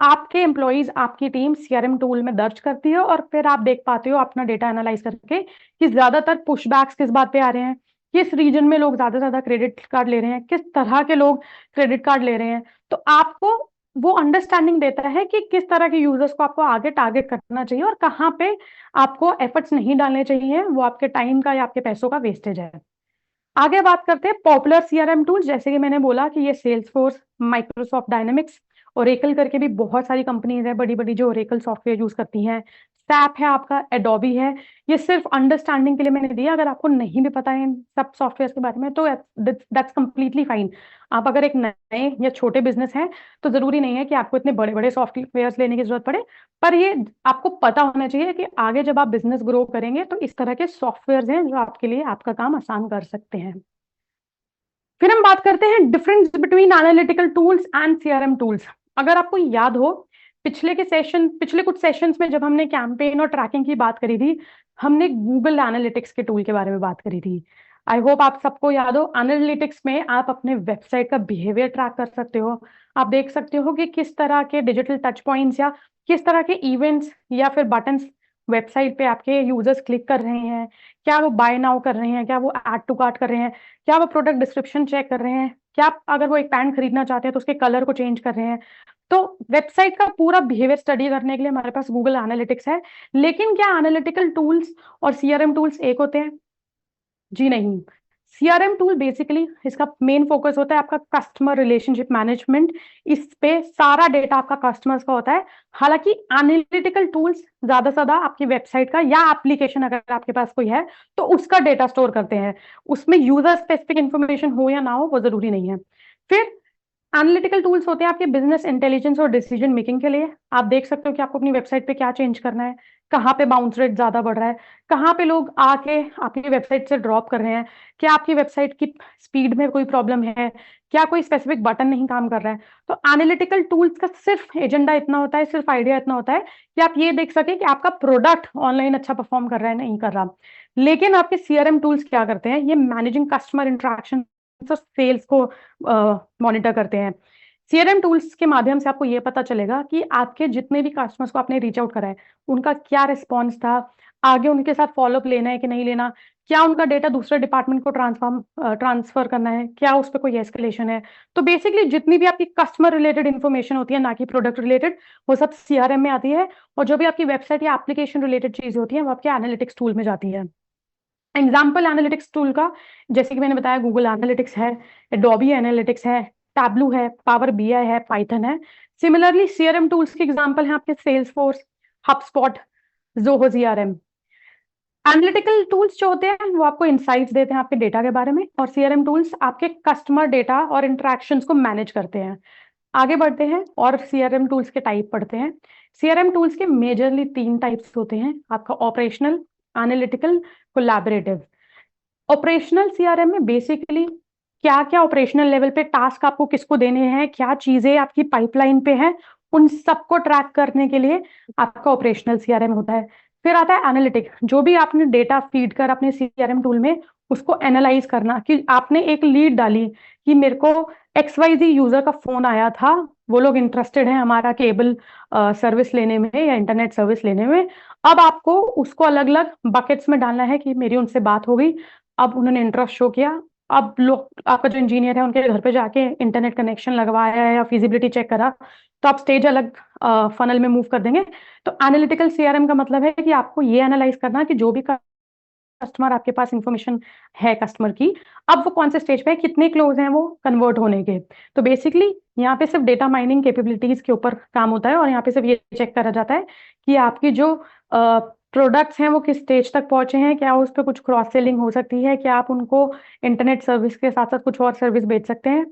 आपके एम्प्लॉइज, आपकी टीम सीआरएम टूल में दर्ज करती है, और फिर आप देख पाते हो अपना डेटा एनालाइज करके कि ज्यादातर पुशबैक्स किस बात पे आ रहे हैं, किस रीजन में लोग ज्यादा से ज्यादा क्रेडिट कार्ड ले रहे हैं, किस तरह के लोग क्रेडिट कार्ड ले रहे हैं। तो आपको वो अंडरस्टैंडिंग देता है कि किस तरह के यूजर्स को आपको आगे टारगेट करना चाहिए और कहाँ पे आपको एफर्ट्स नहीं डालने चाहिए, वो आपके टाइम का या आपके पैसों का वेस्टेज है। आगे बात करते हैं पॉपुलर सीआरएम टूल्स, जैसे कि मैंने बोला कि ये सेल्सफोर्स, माइक्रोसॉफ्ट डायनेमिक्स, ओरेकल करके भी बहुत सारी कंपनीज है बड़ी बड़ी जो ओरेकल सॉफ्टवेयर यूज करती हैं। सैप है आपका, एडोबी है। ये सिर्फ अंडरस्टैंडिंग के लिए मैंने दिया, अगर आपको नहीं भी पता है इन सब सॉफ्टवेयर के बारे में तो दैट्स कंप्लीटली फाइन। आप अगर एक नए या छोटे बिजनेस हैं तो जरूरी नहीं है कि आपको इतने बड़े बड़े सॉफ्टवेयर लेने की जरूरत पड़े, पर ये आपको पता होना चाहिए कि आगे जब आप बिजनेस ग्रो करेंगे तो इस तरह के सॉफ्टवेयर हैं जो आपके लिए आपका काम आसान कर सकते हैं। फिर हम बात करते हैं difference between analytical tools and CRM tools. अगर आपको याद हो, पिछले कुछ सेशंस में जब हमने कैंपेन और ट्रैकिंग की बात करी थी, हमने गूगल एनालिटिक्स के टूल के बारे में बात करी थी। आई होप आप सबको याद हो। एनालिटिक्स में आप अपने वेबसाइट का बिहेवियर ट्रैक कर सकते हो, आप देख सकते हो कि किस तरह के डिजिटल टच पॉइंट्स या किस तरह के इवेंट्स या फिर बटन्स वेबसाइट पे आपके यूजर्स क्लिक कर रहे हैं, क्या वो बाय नाउ कर रहे हैं, क्या वो ऐड टू कार्ट कर रहे हैं, क्या वो प्रोडक्ट डिस्क्रिप्शन चेक कर रहे हैं, क्या अगर वो एक पैंट खरीदना चाहते हैं तो उसके कलर को चेंज कर रहे हैं। तो वेबसाइट का पूरा बिहेवियर स्टडी करने के लिए हमारे पास गूगल एनालिटिक्स है। लेकिन क्या एनालिटिकल टूल्स और सीआरएम टूल्स एक होते हैं? जी नहीं। सीआरएम टूल बेसिकली इसका मेन फोकस होता है आपका कस्टमर रिलेशनशिप मैनेजमेंट, इस पे सारा डेटा आपका कस्टमर्स का होता है। हालांकि एनालिटिकल टूल्स ज्यादा से ज्यादा आपकी वेबसाइट का या एप्लीकेशन अगर आपके पास कोई है तो उसका डेटा स्टोर करते हैं, उसमें यूजर स्पेसिफिक इंफॉर्मेशन हो या ना हो वो जरूरी नहीं है। फिर एनालिटिकल टूल्स होते हैं आपके बिजनेस इंटेलिजेंस और डिसीजन मेकिंग के लिए। आप देख सकते हो कि आपको अपनी वेबसाइट पे क्या चेंज करना है, कहाँ पे बाउंस रेट ज्यादा बढ़ रहा है, कहाँ पे लोग आके आपकी वेबसाइट से ड्रॉप कर रहे हैं, क्या आपकी वेबसाइट की स्पीड में कोई प्रॉब्लम है, क्या कोई स्पेसिफिक बटन नहीं काम कर रहा है। तो एनालिटिकल टूल्स का सिर्फ एजेंडा इतना होता है, सिर्फ आइडिया इतना होता है कि आप ये देख सके कि आपका प्रोडक्ट ऑनलाइन अच्छा परफॉर्म कर रहा है नहीं कर रहा। लेकिन आपके सीआरएम टूल्स क्या करते हैं, ये मैनेजिंग कस्टमर इंटरेक्शन और सेल्स को मॉनिटर करते हैं। सीआरएम टूल्स के माध्यम से आपको ये पता चलेगा कि आपके जितने भी कस्टमर्स को आपने रीच आउट करा है उनका क्या रिस्पॉन्स था, आगे उनके साथ फॉलोअप लेना है कि नहीं लेना, क्या उनका डेटा दूसरे डिपार्टमेंट को ट्रांसफर करना है, क्या उस पर कोई एस्केलेशन है। तो बेसिकली जितनी भी आपकी कस्टमर रिलेटेड इन्फॉर्मेशन होती है, ना कि प्रोडक्ट रिलेटेड, वो सब सीआरएम में आती है। और जो भी आपकी वेबसाइट या एप्लीकेशन रिलेटेड चीज होती है वो आपके एनालिटिक्स टूल में जाती है। एग्जाम्पल एनालिटिक्स टूल का, जैसे कि मैंने बताया, गूगल एनालिटिक्स है, एडोबी एनालिटिक्स है, टैबलू है, पावर बीआई है, पाइथन है। सिमिलरली सीआरएम टूल्स के एग्जाम्पल हैं आपके Salesforce, HubSpot, Zoho CRM. Analytical tools जो होते हैं वो आपको इंसाइट्स देते हैं आपके डेटा के बारे में, और सीआरएम टूल्स आपके कस्टमर डेटा और इंटरेक्शंस को मैनेज करते हैं। आगे बढ़ते हैं और सीआरएम टूल्स के टाइप पढ़ते हैं। सीआरएम टूल्स के मेजरली 3 टाइप्स होते हैं आपका: operational, analytical, collaborative. Operational CRM में बेसिकली क्या क्या ऑपरेशनल लेवल पे टास्क आपको किसको देने हैं, क्या चीजें आपकी पाइपलाइन पे हैं, उन सबको ट्रैक करने के लिए आपका ऑपरेशनल सीआरएम होता है। फिर आता है एनालिटिक, जो भी आपने डेटा फीड कर अपने सीआरएम टूल में, उसको एनालाइज करना कि आपने एक लीड डाली कि मेरे को XYZ यूजर का फोन आया था, वो लोग इंटरेस्टेड है हमारा केबल सर्विस लेने में या इंटरनेट सर्विस लेने में। अब आपको उसको अलग अलग बकेट्स में डालना है कि मेरी उनसे बात हो गई, अब उन्होंने इंटरेस्ट शो किया, अब लोग आपका जो इंजीनियर है उनके घर पे जाके इंटरनेट कनेक्शन लगवाया है या फिजिबिलिटी चेक करा, तो आप स्टेज अलग फनल में मूव कर देंगे। तो एनालिटिकल सीआरएम का मतलब है कि आपको ये एनालाइज करना कि जो भी कस्टमर आपके पास इंफॉर्मेशन है कस्टमर की, अब वो कौन से स्टेज पे है, कितने क्लोज हैं वो कन्वर्ट होने के। तो बेसिकली यहाँ पे सिर्फ डेटा माइनिंग कैपेबिलिटीज के ऊपर काम होता है, और यहाँ पे सिर्फ ये चेक करा जाता है कि आपकी जो प्रोडक्ट्स हैं वो किस स्टेज तक पहुंचे हैं, क्या उस पर कुछ क्रॉस सेलिंग हो सकती है, क्या आप उनको इंटरनेट सर्विस के साथ साथ कुछ और सर्विस बेच सकते हैं।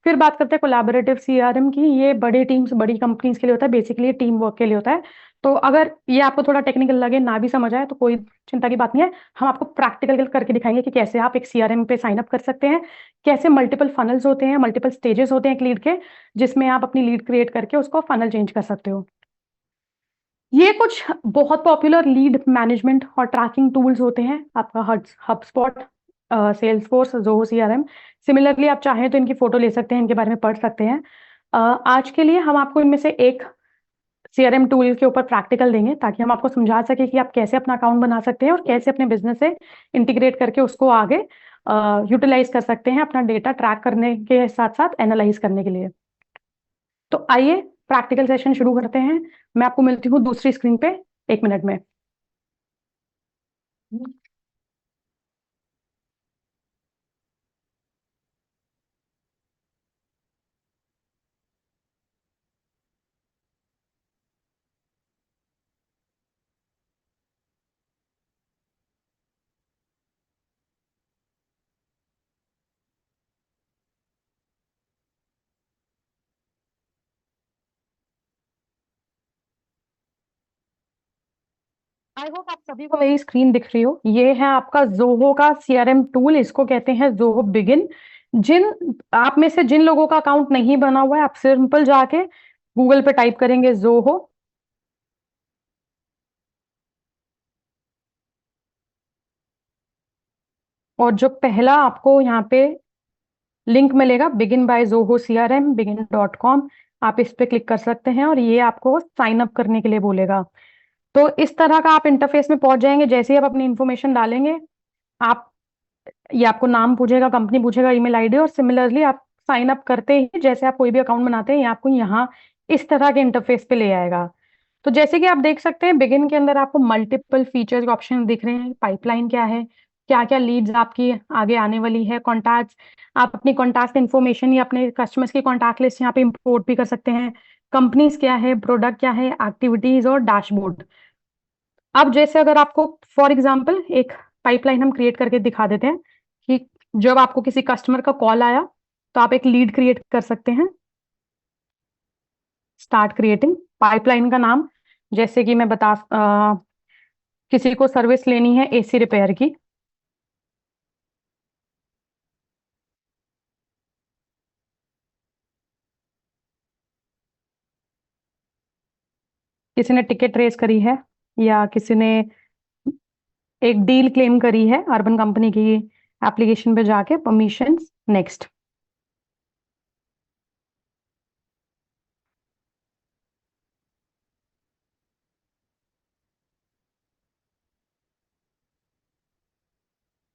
फिर बात करते हैं कोलैबोरेटिव सीआरएम की। ये बड़ी टीम्स, बड़ी कंपनीज के लिए होता है, बेसिकली टीम वर्क के लिए होता है। तो अगर ये आपको थोड़ा टेक्निकल लगे, ना भी समझ आए, तो कोई चिंता की बात नहीं है, हम आपको प्रैक्टिकल करके दिखाएंगे कि कैसे आप एक सीआरएम पे साइन अप कर सकते हैं, कैसे मल्टीपल फनल्स होते हैं, मल्टीपल स्टेजेस होते हैं एक लीड के, जिसमें आप अपनी लीड क्रिएट करके उसको फनल चेंज कर सकते हो। ये कुछ बहुत पॉपुलर लीड मैनेजमेंट और ट्रैकिंग टूल्स होते हैं आपका: HubSpot, Salesforce, Zoho CRM. Similarly आप चाहें तो इनकी फोटो ले सकते हैं, इनके बारे में पढ़ सकते हैं। आज के लिए हम आपको इनमें से एक सीआरएम टूल के ऊपर प्रैक्टिकल देंगे, ताकि हम आपको समझा सके कि आप कैसे अपना अकाउंट बना सकते हैं और कैसे अपने बिजनेस से इंटीग्रेट करके उसको आगे यूटिलाइज कर सकते हैं अपना डेटा ट्रैक करने के साथ साथ एनालाइज करने के लिए। तो आइए प्रैक्टिकल सेशन शुरू करते हैं। मैं आपको मिलती हूँ दूसरी स्क्रीन पे 1 मिनट में। आई होप आप सभी को मेरी स्क्रीन दिख रही हो। ये है आपका जोहो का सीआरएम टूल, इसको कहते हैं जोहो बिगिन। जिन आप में से जिन लोगों का अकाउंट नहीं बना हुआ है, आप सिंपल जाके गूगल पे टाइप करेंगे जोहो, और जो पहला आपको यहाँ पे लिंक मिलेगा, begin by Zoho CRM begin.com, आप इस पे क्लिक कर सकते हैं और ये आपको साइन अप करने के लिए बोलेगा। तो इस तरह का आप इंटरफेस में पहुंच जाएंगे। जैसे ही आप अपनी इंफॉर्मेशन डालेंगे, आप, ये आपको नाम पूछेगा, कंपनी पूछेगा, ईमेल आईडी, और सिमिलरली आप साइन अप करते ही जैसे आप कोई भी अकाउंट बनाते हैं, ये आपको यहाँ इस तरह के इंटरफेस पे ले आएगा। तो जैसे कि आप देख सकते हैं, बिगिन के अंदर आपको मल्टीपल फीचर्स के ऑप्शन दिख रहे हैं। पाइपलाइन क्या है, क्या क्या लीड्स आपकी आगे आने वाली है, कॉन्टैक्ट्स, आप अपनी कॉन्टैक्ट इन्फॉर्मेशन या अपने कस्टमर्स की कॉन्टैक्ट लिस्ट यहाँ पे इंपोर्ट भी कर सकते हैं। कंपनीज क्या है, प्रोडक्ट क्या है, एक्टिविटीज और डैशबोर्ड। अब जैसे अगर आपको फॉर एग्जाम्पल एक पाइपलाइन हम क्रिएट करके दिखा देते हैं कि जब आपको किसी कस्टमर का कॉल आया, तो आप एक लीड क्रिएट कर सकते हैं। स्टार्ट क्रिएटिंग पाइपलाइन का नाम, जैसे कि मैं किसी को सर्विस लेनी है एसी रिपेयर की, किसी ने टिकट रेस करी है, या किसी ने एक डील क्लेम करी है अर्बन कंपनी की, एप्लीकेशन पे जाके परमिशंस, नेक्स्ट।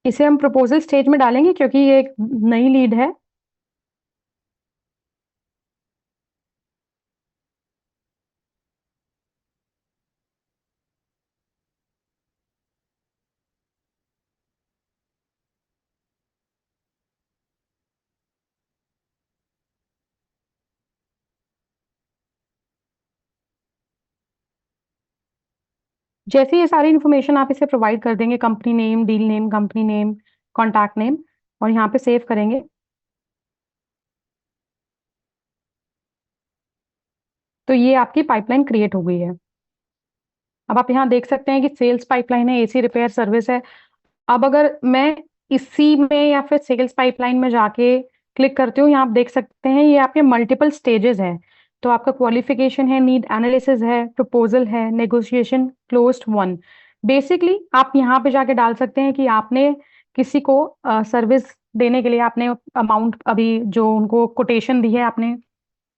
इसे हम प्रपोजल स्टेज में डालेंगे क्योंकि ये एक नई लीड है। जैसे ये सारी इन्फॉर्मेशन आप इसे प्रोवाइड कर देंगे, company name, deal name, company name, contact name, और यहाँ पे सेव करेंगे, तो ये आपकी पाइपलाइन क्रिएट हो गई है। अब आप यहाँ देख सकते हैं कि सेल्स पाइपलाइन है, एसी रिपेयर सर्विस है। अब अगर मैं इसी में या फिर सेल्स पाइपलाइन में जाके क्लिक करती हूँ, यहाँ आप देख सकते हैं ये आपके मल्टीपल स्टेजेस हैं। तो आपका क्वालिफिकेशन है, नीड एनालिसिस है, प्रपोजल है, नेगोशिएशन, क्लोज्ड वन। बेसिकली आप यहाँ पे जाके डाल सकते हैं कि आपने किसी को सर्विस देने के लिए आपने अमाउंट अभी जो उनको कोटेशन दी है, आपने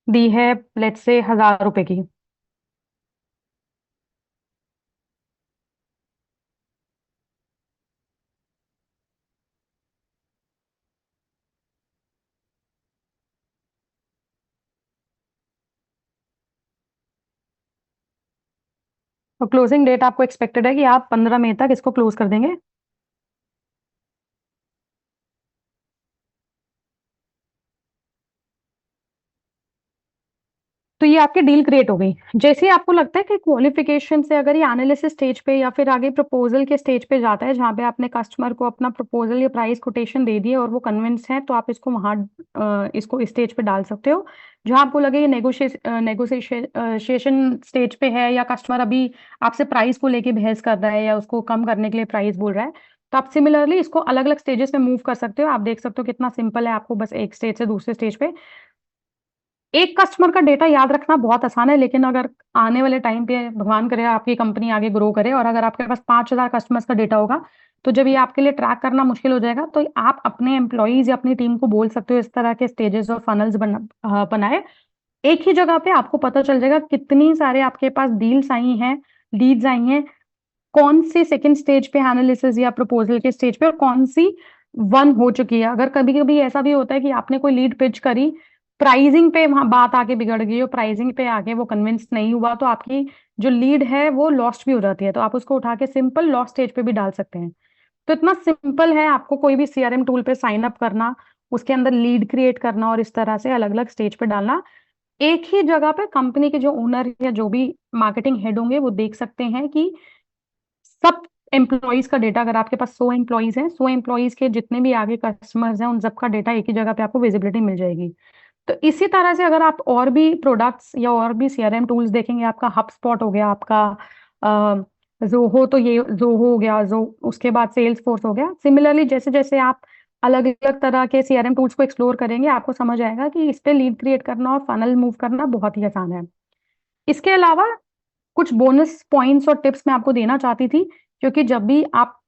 दी है लेट्स से 1,000 रुपए की। और क्लोजिंग डेट आपको एक्सपेक्टेड है कि आप 15 मई तक इसको क्लोज कर देंगे। तो ये आपकी डील क्रिएट हो गई। जैसे ही आपको लगता है कि क्वालिफिकेशन से अगर ये एनालिसिस स्टेज पे या फिर आगे प्रपोजल के स्टेज पे जाता है, जहाँ पे आपने कस्टमर को अपना प्रपोजल या प्राइस कोटेशन दे दिए और वो कन्विंस है, तो आप इसको वहाँ इसको इस स्टेज पे डाल सकते हो। जहाँ आपको लगे ये नेगोशिएशन स्टेज पे है, या कस्टमर अभी आपसे प्राइस को लेके बहस कर रहा है या उसको कम करने के लिए प्राइस बोल रहा है, तो आप सिमिलरली इसको अलग अलग स्टेजेस में मूव कर सकते हो। आप देख सकते हो कितना सिंपल है, आपको बस एक स्टेज से दूसरे स्टेज पे। एक कस्टमर का डेटा याद रखना बहुत आसान है, लेकिन अगर आने वाले टाइम पे भगवान करे आपकी कंपनी आगे ग्रो करे और अगर आपके पास 5,000 कस्टमर्स का डेटा होगा, तो जब ये आपके लिए ट्रैक करना मुश्किल हो जाएगा, तो आप अपने एम्प्लॉयज या अपनी टीम को बोल सकते हो इस तरह के स्टेजेस और फनल्स बनाए। एक ही जगह पे आपको पता चल जाएगा कितनी सारे आपके पास डील्स आई हैं, लीड्स आई हैं, कौन सी सेकंड स्टेज पे एनालिसिस या प्रपोजल के स्टेज पे, और कौन सी वन हो चुकी है। अगर कभी कभी ऐसा भी होता है कि आपने कोई लीड पिच करी, प्राइसिंग पे वहां बात आके बिगड़ गई और प्राइसिंग पे आगे वो कन्विंस नहीं हुआ, तो आपकी जो लीड है वो लॉस्ट भी हो जाती है, तो आप उसको उठा के सिंपल लॉस्ट स्टेज पे भी डाल सकते हैं। तो इतना सिंपल है आपको कोई भी सीआरएम टूल पे साइन अप करना, उसके अंदर लीड क्रिएट करना और इस तरह से अलग अलग स्टेज पे डालना। एक ही जगह पे कंपनी के जो ओनर या जो भी मार्केटिंग हेड होंगे वो देख सकते हैं कि सब एम्प्लॉयज का डेटा, अगर आपके पास 100 एम्प्लॉयज हैं, 100 एम्प्लॉयज के जितने भी आगे कस्टमर्स हैं, उन सबका डेटा एक ही जगह पे आपको विजिबिलिटी मिल जाएगी। तो इसी तरह से अगर आप और भी प्रोडक्ट्स या और भी सीआरएम टूल्स देखेंगे, आपका हब स्पॉट हो गया, आपका जोहो, तो ये जोहो हो गया, जो उसके बाद सेल्स फोर्स हो गया। सिमिलरली जैसे जैसे आप अलग अलग तरह के सीआरएम टूल्स को एक्सप्लोर करेंगे, आपको समझ आएगा कि इस पे लीड क्रिएट करना और फनल मूव करना बहुत ही आसान है। इसके अलावा कुछ बोनस पॉइंट्स और टिप्स मैं आपको देना चाहती थी, क्योंकि जब भी आप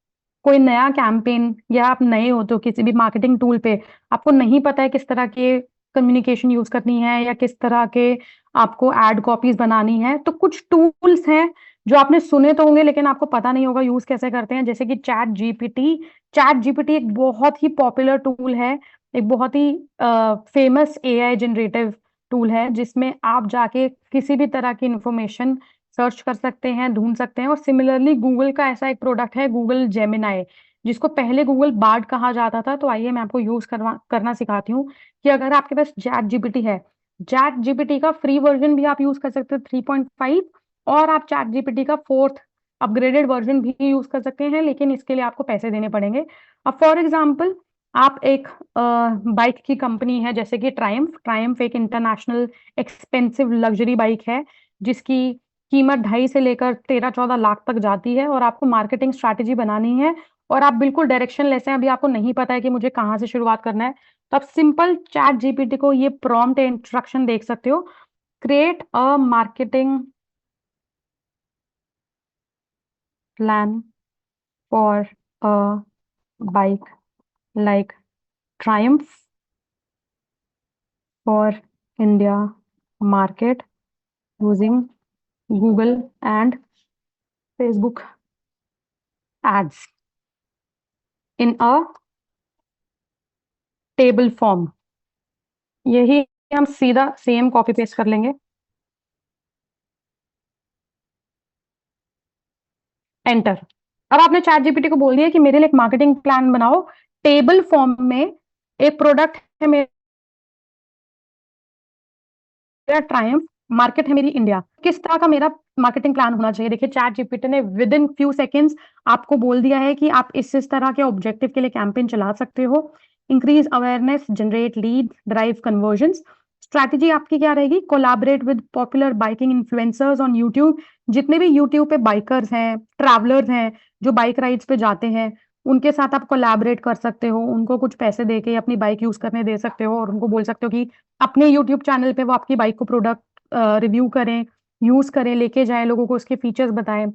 कोई नया कैंपेन या आप नए हो तो किसी भी मार्केटिंग टूल पे आपको नहीं पता है किस तरह के कम्युनिकेशन यूज करनी है या किस तरह के आपको एड कॉपीज बनानी है, तो कुछ टूल्स हैं जो आपने सुने तो होंगे लेकिन आपको पता नहीं होगा यूज कैसे करते हैं, जैसे कि चैट जीपीटी। चैट जीपीटी एक बहुत ही पॉपुलर टूल है, एक बहुत ही फेमस एआई जनरेटिव टूल है, जिसमें आप जाके किसी भी तरह की इंफॉर्मेशन सर्च कर सकते हैं, ढूंढ सकते हैं। और सिमिलरली गूगल का ऐसा एक प्रोडक्ट है, गूगल जेमिनाई, जिसको पहले गूगल बार्ड कहा जाता था। तो आइए मैं आपको यूज करना सिखाती हूँ कि अगर आपके पास चैट जीपीटी है, चैट जीपीटी का फ्री वर्जन भी आप यूज कर सकते हो 3.5, और आप चैट जीपीटी का फोर्थ अपग्रेडेड वर्जन भी यूज कर सकते हैं, लेकिन इसके लिए आपको पैसे देने पड़ेंगे। अब फॉर एग्जाम्पल आप एक बाइक की कंपनी है जैसे कि ट्रायम्फ, ट्रायम्फ एक इंटरनेशनल एक्सपेंसिव लग्जरी बाइक है, जिसकी कीमत 2.5 से लेकर 13-14 लाख तक जाती है, और आपको मार्केटिंग स्ट्रैटेजी बनानी है और आप बिल्कुल डायरेक्शन लेस हैं, अभी आपको नहीं पता है कि मुझे कहाँ से शुरुआत करना है, तो आप सिंपल चैट जीपीटी को ये प्रॉम्प्ट इंस्ट्रक्शन देख सकते हो, create a marketing plan for a bike like Triumph for India market using Google and Facebook ads. In a table form. यही हम सीधा सेम कॉपी पेस्ट कर लेंगे, एंटर। अब आपने चैट जीपीटी को बोल दिया कि मेरे लिए एक मार्केटिंग प्लान बनाओ, टेबल फॉर्म में एक प्रोडक्ट है मेरा ट्रायम्फ, मार्केट है मेरी इंडिया, किस तरह का मेरा मार्केटिंग प्लान होना चाहिए। देखिए चैट जीपीटी ने विद इन फ्यू सेकेंड्स आपको बोल दिया है कि आप इस तरह के ऑब्जेक्टिव के लिए कैंपेन चला सकते हो। Increase awareness, generate lead, drive convergence. Strategy आपकी क्या रहेगी? Collaborate with popular biking influencers on YouTube. जितने भी यूट्यूब पे बाइकर्स हैं, ट्रैवलर्स हैं, जो बाइक राइड्स पे जाते हैं, उनके साथ आप कोलैबोरेट कर सकते हो, उनको कुछ पैसे देके अपनी बाइक यूज करने दे सकते हो और उनको बोल सकते हो कि अपने यूट्यूब चैनल पे वो आपकी बाइक को प्रोडक्ट रिव्यू करें, यूज करें, लेके जाएं, लोगों को उसके फीचर्स बताएं।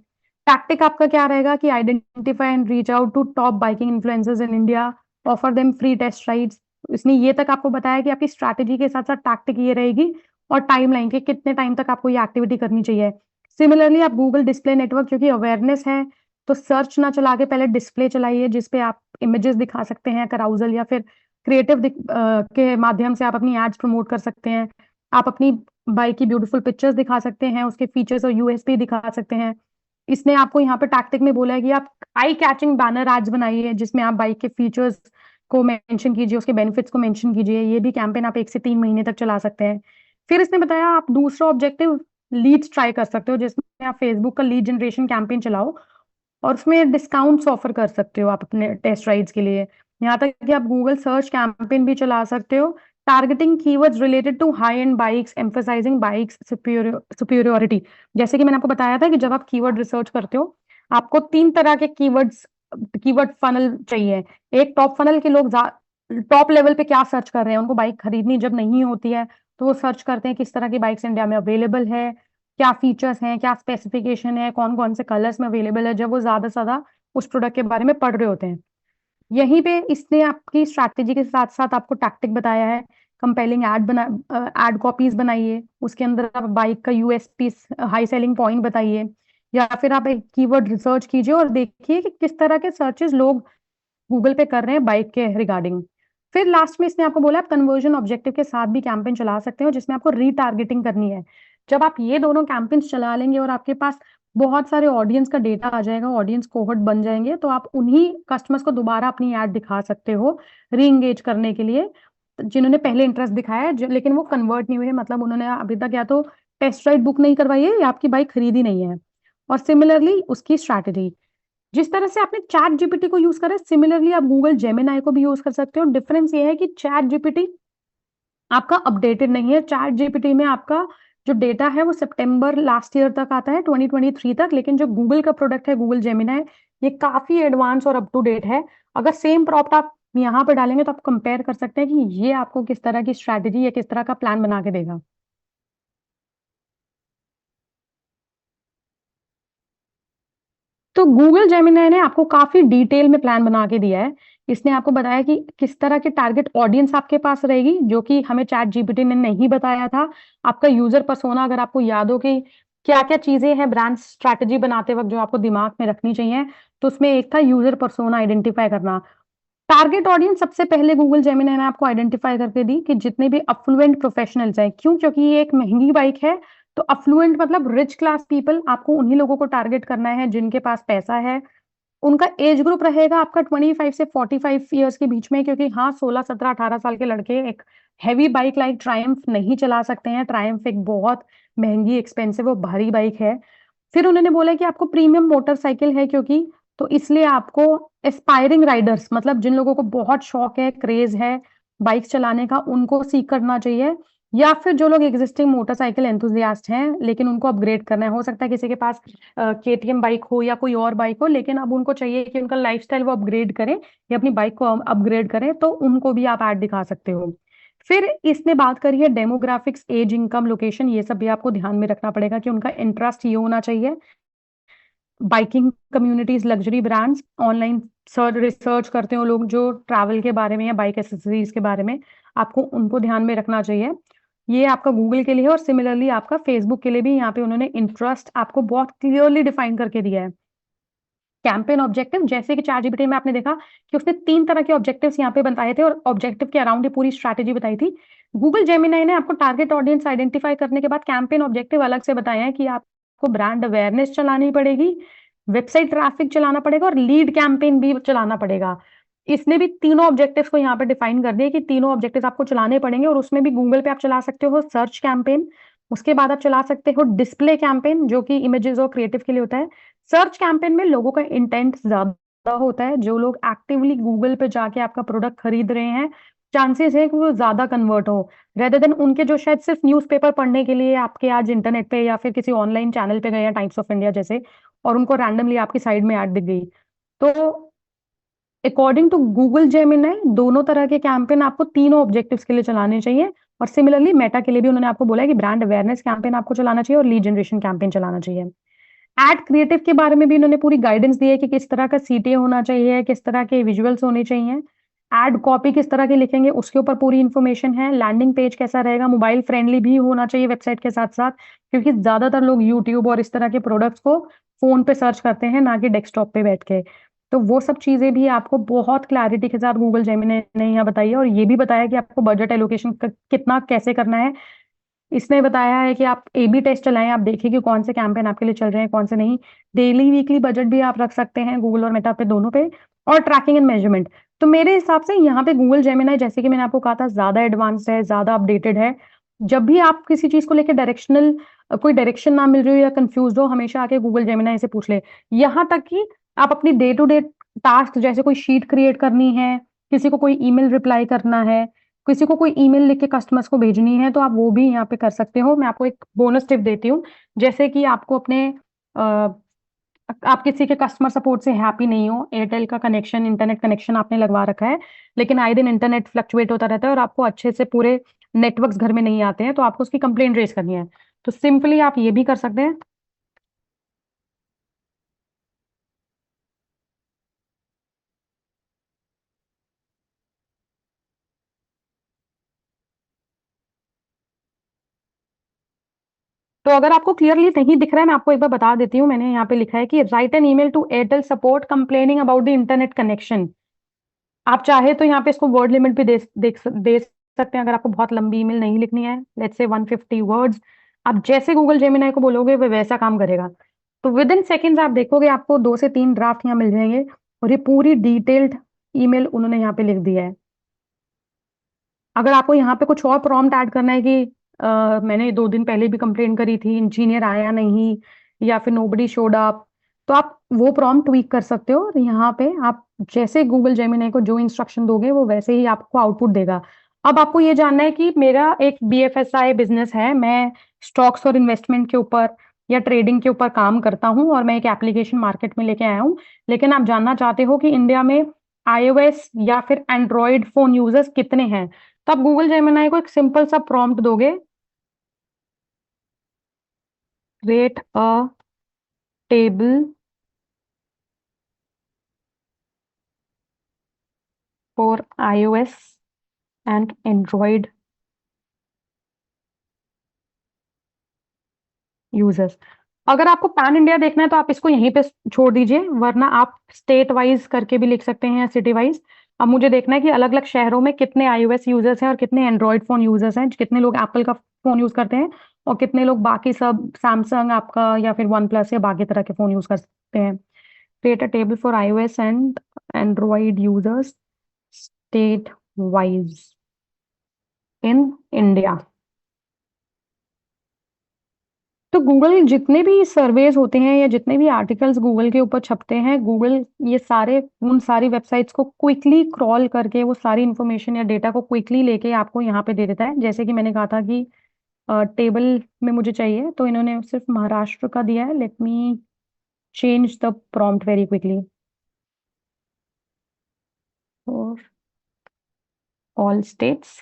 टैक्टिक आपका क्या रहेगा कि identify and reach out to top biking influencers in India, offer them free test rides. इसने ये तक आपको बताया कि आपकी स्ट्रैटेजी के साथ साथ टैक्टिक ये रहेगी और टाइमलाइन के कितने टाइम तक आपको ये एक्टिविटी करनी चाहिए। सिमिलरली आप गूगल डिस्प्ले नेटवर्क, क्योंकि अवेयरनेस है तो सर्च ना चला के पहले डिस्प्ले चलाइए, जिसपे आप इमेजेस दिखा सकते हैं, कराउजल या फिर क्रिएटिव के माध्यम से आप अपनी एड्स प्रमोट कर सकते हैं। आप अपनी बाइक की ब्यूटीफुल पिक्चर्स दिखा सकते हैं, उसके फीचर्स और यूएसपी दिखा सकते हैं। इसने आपको यहाँ पे टैक्टिक में बोला है कि आप आई कैचिंग बैनर एड्स बनाइए, जिसमें आप बाइक के फीचर्स को मेंशन कीजिए, उसके बेनिफिट्स को मेंशन कीजिए। ये भी कैंपेन आप 1 से 3 महीने तक चला सकते हैं। फिर इसने बताया आप दूसरा ऑब्जेक्टिव लीड्स ट्राई कर सकते हो, जिसमें आप फेसबुक का लीड जनरेशन कैंपेन चलाओ और उसमें डिस्काउंट्स ऑफर कर सकते हो आप अपने टेस्ट राइड्स के लिए। यहाँ तक कि आप गूगल सर्च कैंपेन भी चला सकते हो, targeting keywords related to high end bikes, emphasising bikes superiority. जैसे कि मैंने आपको बताया था कि जब आप कीवर्ड रिसर्च करते हो, आपको 3 तरह के कीवर्ड फनल चाहिए। एक टॉप फनल के लोग टॉप लेवल पे क्या सर्च कर रहे हैं, उनको बाइक खरीदनी जब नहीं होती है तो वो सर्च करते हैं किस तरह की बाइक्स इंडिया में अवेलेबल है, क्या फीचर्स हैं, क्या स्पेसिफिकेशन है, कौन कौन से कलर्स में अवेलेबल है, जब वो ज्यादा से ज्यादा उस प्रोडक्ट के बारे में पढ़ रहे होते हैं। यहीं पे इसने आपकी स्ट्रैटेजी के साथ साथ आपको टैक्टिक बताया है। कंपेलिंग एड कॉपीज बनाइए, उसके अंदर आप बाइक का यूएसपी, हाई सेलिंग पॉइंट बताइए, या फिर आप एक कीवर्ड रिसर्च कीजिए और देखिए कि किस तरह के सर्चेस लोग गूगल पे कर रहे हैं बाइक के रिगार्डिंग। फिर लास्ट में इसने आपको बोला आप कन्वर्जन ऑब्जेक्टिव के साथ भी कैंपेन चला सकते हो, जिसमें आपको रीटारगेटिंग करनी है। जब आप ये दोनों कैंपेन्स चला लेंगे और आपके पास बहुत सारे ऑडियंस का डेटा आ जाएगा, ऑडियंस कोहॉर्ट बन जाएंगे, तो आप उन्हीं कस्टमर्स को दोबारा अपनी ऐड दिखा सकते हो री एंगेज करने के लिए, जिन्होंने पहले इंटरेस्ट दिखाया है लेकिन वो कन्वर्ट नहीं हुए, मतलब उन्होंने अभी तक या तो टेस्ट राइड बुक नहीं करवाई है या आपकी बाइक खरीदी नहीं है। और सिमिलरली उसकी स्ट्रैटेजी, जिस तरह से आपने चैट जीपीटी को यूज करा, सिमिलरली आप गूगल जेमिनाई को भी यूज कर सकते हो। डिफरेंस ये है कि चैट जीपीटी आपका अपडेटेड नहीं है। चैट जीपीटी में आपका जो डेटा है वो सितंबर लास्ट ईयर तक आता है, 2023 तक, लेकिन जो गूगल का प्रोडक्ट है गूगल जेमिनाई, ये काफी एडवांस और अप टू डेट है। अगर सेम प्रॉप्ट आप यहाँ पर डालेंगे तो आप कंपेयर कर सकते हैं कि ये आपको किस तरह की स्ट्रैटेजी या किस तरह का प्लान बना के देगा। तो गूगल जेमिनाई ने आपको काफी डिटेल में प्लान बना के दिया है। इसने आपको बताया कि किस तरह की टारगेट ऑडियंस आपके पास रहेगी, जो कि हमें चैट जीपीटी ने नहीं बताया था। आपका यूजर पर्सोना, अगर आपको याद हो कि क्या क्या चीजें हैं ब्रांड स्ट्रैटेजी बनाते वक्त जो आपको दिमाग में रखनी चाहिए, तो उसमें एक था यूजर पर्सोना आइडेंटिफाई करना। टारगेट ऑडियंस सबसे पहले गूगल जेमिनी ने आपको आइडेंटिफाई करके दी कि जितने भी अफ्लुएंट प्रोफेशनल्स हैं, क्यों? क्योंकि ये एक महंगी बाइक है, तो अफ्लुएंट मतलब रिच क्लास पीपल, आपको उन्हीं लोगों को टारगेट करना है जिनके पास पैसा है। उनका एज ग्रुप रहेगा आपका 25 से 45 ईयर्स के बीच में, क्योंकि हाँ 16, 17, 18 साल के लड़के एक हैवी बाइक लाइक ट्रायम्फ नहीं चला सकते हैं। ट्रायम्फ एक बहुत महंगी, एक्सपेंसिव और भारी बाइक है। फिर उन्होंने बोला कि आपको प्रीमियम मोटरसाइकिल है, क्योंकि तो इसलिए आपको एस्पायरिंग राइडर्स, मतलब जिन लोगों को बहुत शौक है, क्रेज है बाइक चलाने का, उनको सीख करना चाहिए। या फिर जो लोग एग्जिस्टिंग मोटरसाइकिल एंथुजियास्ट हैं लेकिन उनको अपग्रेड करना है, हो सकता है किसी के पास केटीएम बाइक हो या कोई और बाइक हो, लेकिन अब उनको चाहिए कि उनका लाइफस्टाइल वो अपग्रेड करें या अपनी बाइक को अपग्रेड करें, तो उनको भी आप ऐड दिखा सकते हो। फिर इसने बात करी है डेमोग्राफिक्स, एज, इनकम, लोकेशन, ये सब भी आपको ध्यान में रखना पड़ेगा कि उनका इंटरेस्ट ये होना चाहिए। Biking communities, luxury brands, online search research करते हो लोग जो ट्रैवल के बारे में या बाइक एसेसरीज के बारे में, आपको उनको ध्यान में रखना चाहिए। ये आपका गूगल के लिए है और सिमिलरली आपका फेसबुक के लिए भी यहाँ पे उन्होंने इंटरेस्ट आपको बहुत क्लियरली डिफाइन करके दिया है। कैंपेन ऑब्जेक्टिव, जैसे कि ChatGPT में आपने देखा कि उसने 3 तरह के ऑब्जेक्टिव्स यहाँ पे बताए थे और ऑब्जेक्टिव के अराउंड ही पूरी स्ट्रैटेजी बताई थी। गूगल जेमिनाई ने आपको टारगेट ऑडियंस आइडेंटिफाई करने के बाद कैंपेन ऑब्जेक्टिव अलग से बताए हैं कि आपको ब्रांड अवेयरनेस चलानी पड़ेगी, वेबसाइट ट्रैफिक चलाना पड़ेगा और लीड कैंपेन भी चलाना पड़ेगा। इसने भी तीनों ऑब्जेक्टिव्स को यहाँ पे डिफाइन कर दिया कि तीनों ऑब्जेक्टिव्स आपको चलाने पड़ेंगे, और उसमें भी गूगल पे आप चला सकते हो सर्च कैंपेन, उसके बाद आप चला सकते हो डिस्प्ले कैंपेन जो कि इमेजेस और क्रिएटिव के लिए होता है। सर्च कैंपेन में लोगों का इंटेंट ज्यादा होता है, जो लोग एक्टिवली गूगल पे जाके आपका प्रोडक्ट खरीद रहे हैं, चांसेस है कि वो ज्यादा कन्वर्ट हो, रेदर देन उनके जो शायद सिर्फ न्यूज़पेपर पढ़ने के लिए आपके आज इंटरनेट पे या फिर किसी ऑनलाइन चैनल पे गए हैं टाइम्स ऑफ इंडिया जैसे, और उनको रैंडमली आपकी साइड में ऐड दिख गई। तो अकॉर्डिंग टू गूगल जेमिनाई दोनों तरह के कैंपेन आपको तीनों ऑब्जेक्टिव्स के लिए चलाने चाहिए, और सिमिलरली मेटा के लिए भी उन्होंने आपको बोला है कि ब्रांड अवेयरनेस कैंपेन आपको चलाना चाहिए और लीड जनरेशन कैंपेन चलाना चाहिए। एड क्रिएटिव के बारे में भी इन्होंने पूरी गाइडेंस दी है कि किस तरह का सीटीए होना चाहिए, किस तरह के विजुअल्स होने चाहिए, एड कॉपी किस तरह की लिखेंगे उसके ऊपर पूरी इंफॉर्मेशन है, लैंडिंग पेज कैसा रहेगा, मोबाइल फ्रेंडली भी होना चाहिए वेबसाइट के साथ साथ, क्योंकि ज्यादातर लोग यूट्यूब और इस तरह के प्रोडक्ट्स को फोन पे सर्च करते हैं ना कि डेस्कटॉप पे बैठ के। तो वो सब चीजें भी आपको बहुत क्लैरिटी के साथ गूगल जेमिनी ने यहाँ बताई है, और ये भी बताया कि आपको बजट एलोकेशन कितना कैसे करना है। इसने बताया है कि आप ए बी टेस्ट चलाएं, आप देखिए कि कौन से कैंपेन आपके लिए चल रहे हैं कौन से नहीं। डेली वीकली बजट भी आप रख सकते हैं गूगल और मेटा पे दोनों पे, और ट्रैकिंग एंड मेजरमेंट। तो मेरे हिसाब से यहाँ पे गूगल जेमिनाई, जैसे कि मैंने आपको कहा था, ज्यादा एडवांस है, ज्यादा अपडेटेड है। जब भी आप किसी चीज को लेकर डायरेक्शनल कोई डायरेक्शन ना मिल रही हो या कंफ्यूज हो, हमेशा आके गूगल जेमिनाई से पूछ ले। यहाँ तक कि आप अपनी डे टू डे टास्क, जैसे कोई शीट क्रिएट करनी है, किसी को कोई ईमेल रिप्लाई करना है, किसी को कोई ईमेल लिख के कस्टमर्स को भेजनी है, तो आप वो भी यहाँ पे कर सकते हो। मैं आपको एक बोनस टिप देती हूँ, जैसे कि आपको अपने आप किसी के कस्टमर सपोर्ट से हैप्पी नहीं हो, एयरटेल का कनेक्शन, इंटरनेट कनेक्शन आपने लगवा रखा है, लेकिन आए दिन इंटरनेट फ्लक्चुएट होता रहता है और आपको अच्छे से पूरे नेटवर्क्स घर में नहीं आते हैं, तो आपको उसकी कंप्लेंट रेज करनी है। तो सिंपली आप ये भी कर सकते हैं। तो अगर आपको क्लियरली नहीं दिख रहा है, मैं आपको एक बार बता देती हूँ। मैंने यहाँ पे लिखा है कि write an email to Airtel support complaining about the internet connection. आप चाहे तो यहाँ पे इसको वर्ड लिमिट भी दे सकते हैं, अगर आपको बहुत लंबी ईमेल नहीं लिखनी है, लेट्स से 150 वर्ड्स। आप जैसे गूगल जेमिनाई को बोलोगे वो वैसा काम करेगा। तो विद इन सेकेंड्स आप देखोगे आपको 2 से 3 ड्राफ्ट यहाँ मिल जाएंगे, और ये पूरी डिटेल्ड ईमेल उन्होंने यहाँ पे लिख दिया है। अगर आपको यहाँ पे कुछ और प्रॉम्प्ट ऐड करना है कि मैंने 2 दिन पहले भी कंप्लेन करी थी, इंजीनियर आया नहीं, या फिर नोबडी शोड अप, तो आप वो प्रॉम्प्ट ट्वीक कर सकते हो। और यहाँ पे आप जैसे गूगल जेमिनाई को जो इंस्ट्रक्शन दोगे वो वैसे ही आपको आउटपुट देगा। अब आपको ये जानना है कि मेरा एक BFSI बिजनेस है, मैं स्टॉक्स और इन्वेस्टमेंट के ऊपर या ट्रेडिंग के ऊपर काम करता हूँ, और मैं एक एप्लीकेशन मार्केट में लेके आया हूँ, लेकिन आप जानना चाहते हो कि इंडिया में iOS या फिर एंड्रॉयड फोन यूजर्स कितने हैं। तो आप गूगल जेमिनाई को एक सिंपल सा प्रॉम्प्ट दोगे, create a table for iOS and Android users. अगर आपको पैन इंडिया देखना है तो आप इसको यहीं पे छोड़ दीजिए, वरना आप स्टेट वाइज करके भी लिख सकते हैं या सिटी वाइज। अब मुझे देखना है कि अलग अलग शहरों में कितने iOS यूजर्स हैं और कितने एंड्रॉयड फोन यूजर्स हैं, कितने लोग एप्पल का फोन यूज करते हैं और कितने लोग बाकी सब सैमसंग आपका या फिर वन प्लस या बाकी तरह के फोन यूज करते हैं। Create a table for iOS and Android users state wise in India. तो गूगल जितने भी सर्वेज होते हैं या जितने भी आर्टिकल्स गूगल के ऊपर छपते हैं, गूगल ये सारे उन सारी वेबसाइट्स को क्विकली क्रॉल करके वो सारी इंफॉर्मेशन या डेटा को क्विकली लेके आपको यहाँ पे दे देता है। जैसे कि मैंने कहा था कि टेबल में मुझे चाहिए, तो इन्होंने सिर्फ महाराष्ट्र का दिया है। Let me change the prompt very quickly for all states.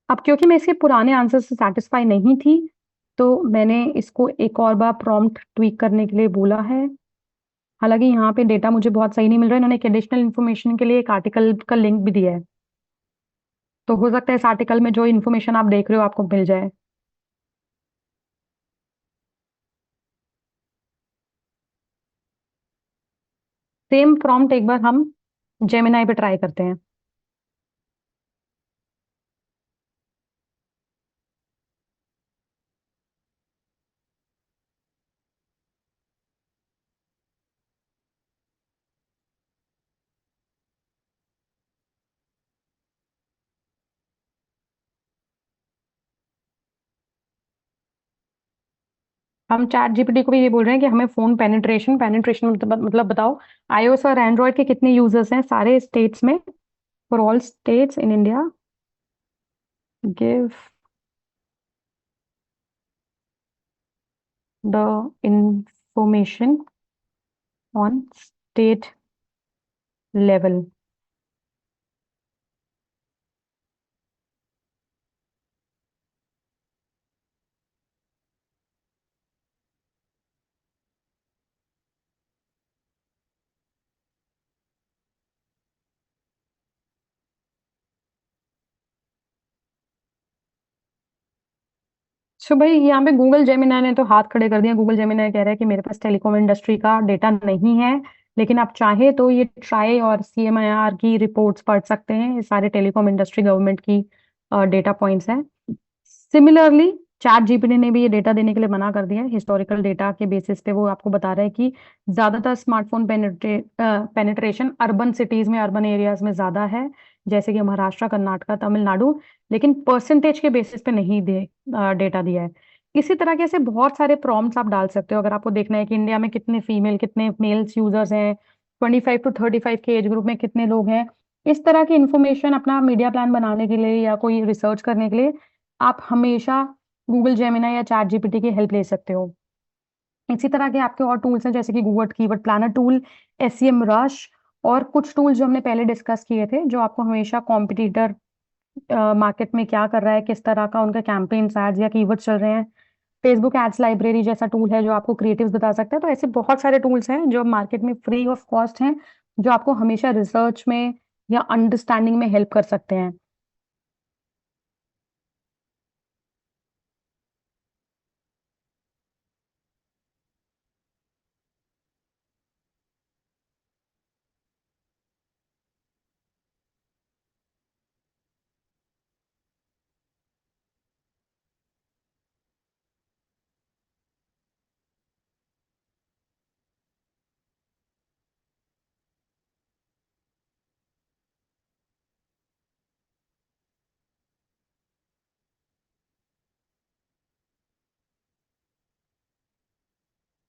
अब क्योंकि मैं इसके पुराने आंसर से सेटिस्फाई नहीं थी, तो मैंने इसको एक और बार प्रॉम्प्ट ट्वीक करने के लिए बोला है। हालांकि यहाँ पे डेटा मुझे बहुत सही नहीं मिल रहा है, इन्होंने एक एडिशनल इन्फॉर्मेशन के लिए एक आर्टिकल का लिंक भी दिया है, तो हो सकता है इस आर्टिकल में जो इन्फॉर्मेशन आप देख रहे हो आपको मिल जाए। सेम प्रॉम्प्ट एक बार हम जेमिनाई पे ट्राई करते हैं। हम चैट जीपीटी को भी ये बोल रहे हैं कि हमें फोन पेनिट्रेशन पेनिट्रेशन मतलब बताओ आईओएस और एंड्रॉयड के कितने यूजर्स हैं सारे स्टेट्स में, for all states in India, give the information on state level. So भाई यहाँ पे गूगल जेमिनाई ने तो हाथ खड़े कर दिया। गूगल जेमिनाई कह रहा है कि मेरे पास टेलीकॉम इंडस्ट्री का डेटा नहीं है, लेकिन आप चाहे तो ये ट्राई और सीएमआईआर की रिपोर्ट्स पढ़ सकते हैं। ये सारे टेलीकॉम इंडस्ट्री गवर्नमेंट की डेटा पॉइंट्स हैं। सिमिलरली चैट जीपीटी ने भी ये डेटा देने के लिए मना कर दिया है। हिस्टोरिकल डेटा के बेसिस पे वो आपको बता रहा है कि ज्यादातर स्मार्टफोन पेनिट्रेशन अर्बन सिटीज में, अर्बन एरियाज में ज्यादा है, जैसे कि महाराष्ट्र, कर्नाटका, तमिलनाडु, लेकिन परसेंटेज के बेसिस पे नहीं दे डेटा दिया है। इसी तरह के ऐसे बहुत सारे प्रॉम्प्ट्स आप डाल सकते हो अगर आपको देखना है कि इंडिया में कितने फीमेल कितने मेल्स यूजर्स हैं, 25 to 35 के एज ग्रुप में कितने लोग हैं। इस तरह की इंफॉर्मेशन अपना मीडिया प्लान बनाने के लिए या कोई रिसर्च करने के लिए आप हमेशा गूगल जेमिना या चैट जीपीटी की हेल्प ले सकते हो। इसी तरह के आपके और टूल्स हैं जैसे कि Google keyword planner tool, SEMrush, और कुछ टूल्स जो हमने पहले डिस्कस किए थे जो आपको हमेशा कॉम्पिटिटर मार्केट में क्या कर रहा है, किस तरह का उनका कैंपेन्स एड्स या कीवर्ड चल रहे हैं। फेसबुक एड्स लाइब्रेरी जैसा टूल है जो आपको क्रिएटिव्स बता सकता है। तो ऐसे बहुत सारे टूल्स हैं जो मार्केट में फ्री ऑफ कॉस्ट हैं, जो आपको हमेशा रिसर्च में या अंडरस्टैंडिंग में हेल्प कर सकते हैं।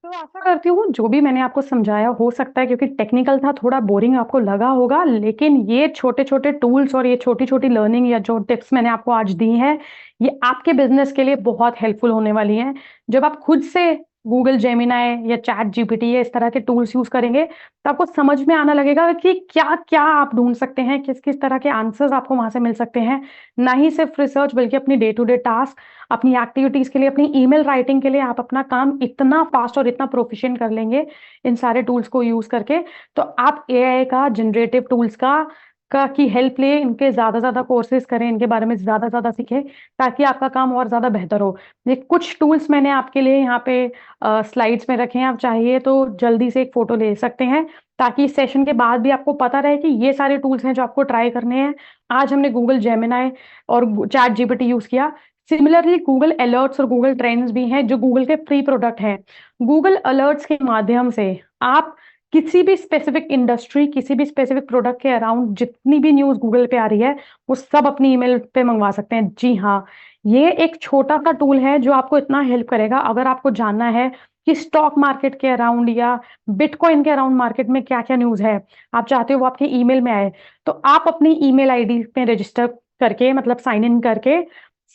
तो आशा करती हूँ जो भी मैंने आपको समझाया, हो सकता है क्योंकि टेक्निकल था थोड़ा बोरिंग आपको लगा होगा, लेकिन ये छोटे छोटे टूल्स और ये छोटी छोटी लर्निंग या जो टिप्स मैंने आपको आज दी हैं, ये आपके बिजनेस के लिए बहुत हेल्पफुल होने वाली हैं। जब आप खुद से गूगल जेमिनाई या चैट जीपीटी या इस तरह के टूल्स यूज करेंगे तो आपको समझ में आने लगेगा कि क्या क्या आप ढूंढ सकते हैं, किस किस तरह के आंसर्स आपको वहां से मिल सकते हैं। ना ही सिर्फ रिसर्च बल्कि अपनी डे टू डे टास्क, अपनी एक्टिविटीज के लिए, अपनी ईमेल राइटिंग के लिए आप अपना काम इतना फास्ट और इतना प्रोफिशिएंट कर लेंगे इन सारे टूल्स को यूज करके। तो आप एआई का, जनरेटिव टूल्स का की हेल्प ले, इनके ज्यादा कोर्सेज करें, इनके बारे में ज्यादा सीखें ताकि आपका काम और ज्यादा बेहतर हो। ये कुछ टूल्स मैंने आपके लिए यहाँ पे स्लाइड्स में रखे हैं, आप चाहिए तो जल्दी से एक फोटो ले सकते हैं ताकि इस सेशन के बाद भी आपको पता रहे कि ये सारे टूल्स हैं जो आपको ट्राई करने हैं। आज हमने गूगल जेमिनाई और चैट जीपीटी यूज किया। सिमिलरली गूगल अलर्ट्स और गूगल ट्रेंड्स भी हैं जो गूगल के फ्री प्रोडक्ट हैं। गूगल अलर्ट्स के माध्यम से आप किसी भी स्पेसिफिक इंडस्ट्री, किसी भी स्पेसिफिक प्रोडक्ट के अराउंड जितनी भी न्यूज गूगल पे आ रही है वो सब अपनी ईमेल पे मंगवा सकते हैं। जी हाँ, ये एक छोटा सा टूल है जो आपको इतना हेल्प करेगा। अगर आपको जानना है कि स्टॉक मार्केट के अराउंड या बिटकॉइन के अराउंड मार्केट में क्या क्या न्यूज है, आप चाहते हो वो आपके ईमेल में आए, तो आप अपनी ईमेल आईडी में रजिस्टर करके, मतलब साइन इन करके,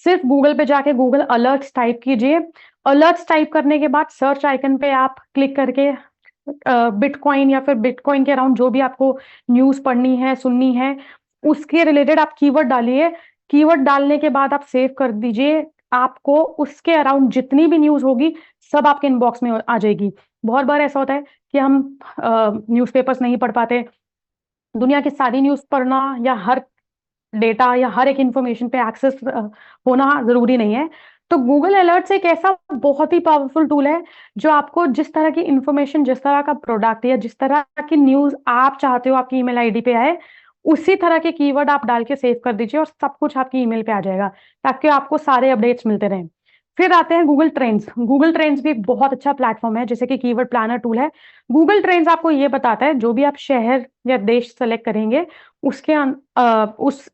सिर्फ गूगल पे जाके गूगल अलर्ट्स टाइप कीजिए। अलर्ट्स टाइप करने के बाद सर्च आइकन पे आप क्लिक करके बिटकॉइन या फिर बिटकॉइन के अराउंड जो भी आपको न्यूज पढ़नी है, सुननी है, उसके रिलेटेड आप कीवर्ड डालिए। कीवर्ड डालने के बाद आप सेव कर दीजिए। आपको उसके अराउंड जितनी भी न्यूज़ होगी, सब आपके इनबॉक्स में आ जाएगी। बहुत बार ऐसा होता है कि हम न्यूज़पेपर्स नहीं पढ़ पाते। दुनिया की सारी न्यूज़ पढ़ना या हर डेटा या हर एक इंफॉर्मेशन पे एक्सेस होना ज़रूरी नहीं है। तो गूगल अलर्ट्स एक ऐसा बहुत ही पावरफुल टूल है, जो आपको जिस तरह की इंफॉर्मेशन, जिस तरह का प्रोडक्ट या जिस तरह की न्यूज़ आप चाहते हो आपकी ईमेल आईडी पे आए, उसी तरह के कीवर्ड आप डाल के सेव कर दीजिए और सब कुछ आपकी ईमेल पे आ जाएगा, ताकि आपको सारे अपडेट्स मिलते रहें। फिर आते हैं गूगल ट्रेंड्स। गूगल ट्रेंड्स भी एक बहुत अच्छा प्लेटफॉर्म है, जैसे कि कीवर्ड प्लानर टूल है। गूगल ट्रेंड्स आपको ये बताता है, जो भी आप शहर या देश सेलेक्ट करेंगे, उस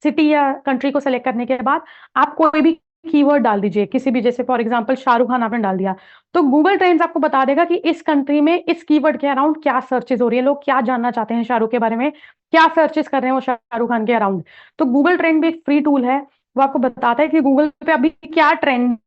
सिटी या कंट्री को सेलेक्ट करने के बाद आप कोई भी कीवर्ड डाल दीजिए, किसी भी, जैसे फॉर एग्जांपल शाहरुख खान आपने डाल दिया, तो गूगल ट्रेंड्स आपको बता देगा कि इस कंट्री में इस कीवर्ड के अराउंड क्या सर्चेस हो रही है, लोग क्या जानना चाहते हैं शाहरुख के बारे में, क्या सर्चेस कर रहे हैं वो शाहरुख खान के अराउंड। तो गूगल ट्रेंड भी एक फ्री टूल है, वो आपको बताता है कि गूगल पे अभी क्या ट्रेंड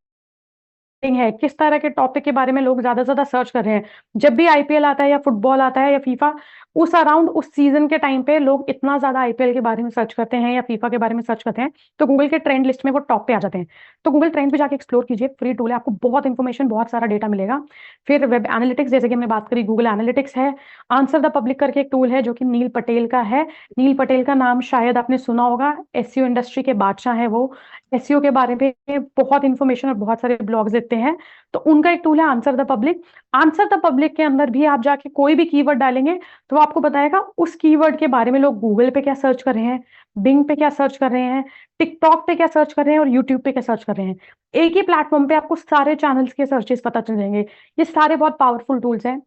है, किस तरह के टॉपिक के बारे में लोग ज्यादा से ज्यादा सर्च कर रहे हैं। जब भी आईपीएल आता है या फुटबॉल आता है या फीफा, उस अराउंड उस सीजन के टाइम पे लोग इतना ज्यादा आईपीएल के बारे में सर्च करते हैं या फीफा के बारे में सर्च करते हैं, तो गूगल के ट्रेंड लिस्ट में वो टॉप पे आ जाते हैं। तो गूगल ट्रेंड पे जाके एक्सप्लोर कीजिए, फ्री टूल है, आपको बहुत इंफॉर्मेशन, बहुत सारा डेटा मिलेगा। फिर वेब एनालिटिक्स, जैसे कि हमने बात करी, गूगल एनालिटिक्स है। आंसर द पब्लिक करके एक टूल है, जो कि नील पटेल का है। नील पटेल का नाम शायद आपने सुना होगा, एसईओ इंडस्ट्री के बादशाह है वो। एसईओ के बारे में बहुत इंफॉर्मेशन और बहुत सारे ब्लॉग्स देते हैं। तो उनका एक टूल है answer the public. Answer the public के अंदर भी आप जाके कोई भी कीवर्ड डालेंगे, तो वो आपको बताएगा उस कीवर्ड के बारे में लोग गूगल पे क्या सर्च कर रहे हैं, बिंग पे क्या सर्च कर रहे हैं, टिकटॉक पे क्या सर्च कर रहे हैं और यूट्यूब पे क्या सर्च कर रहे हैं। एक ही प्लेटफॉर्म पे आपको सारे चैनल्स के सर्चेस पता चल जाएंगे। ये सारे बहुत पावरफुल टूल्स हैं,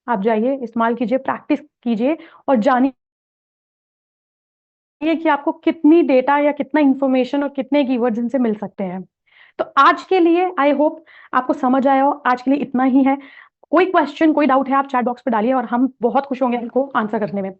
आप जाइए, इस्तेमाल कीजिए, प्रैक्टिस कीजिए और जानिए कि आपको कितनी डेटा या कितना इंफॉर्मेशन और कितने कीवर्ड्स इनसे मिल सकते हैं। तो आज के लिए आई होप आपको समझ आया हो। आज के लिए इतना ही है। कोई क्वेश्चन, कोई डाउट है, आप चैट बॉक्स पे डालिए और हम बहुत खुश होंगे इनको आंसर करने में।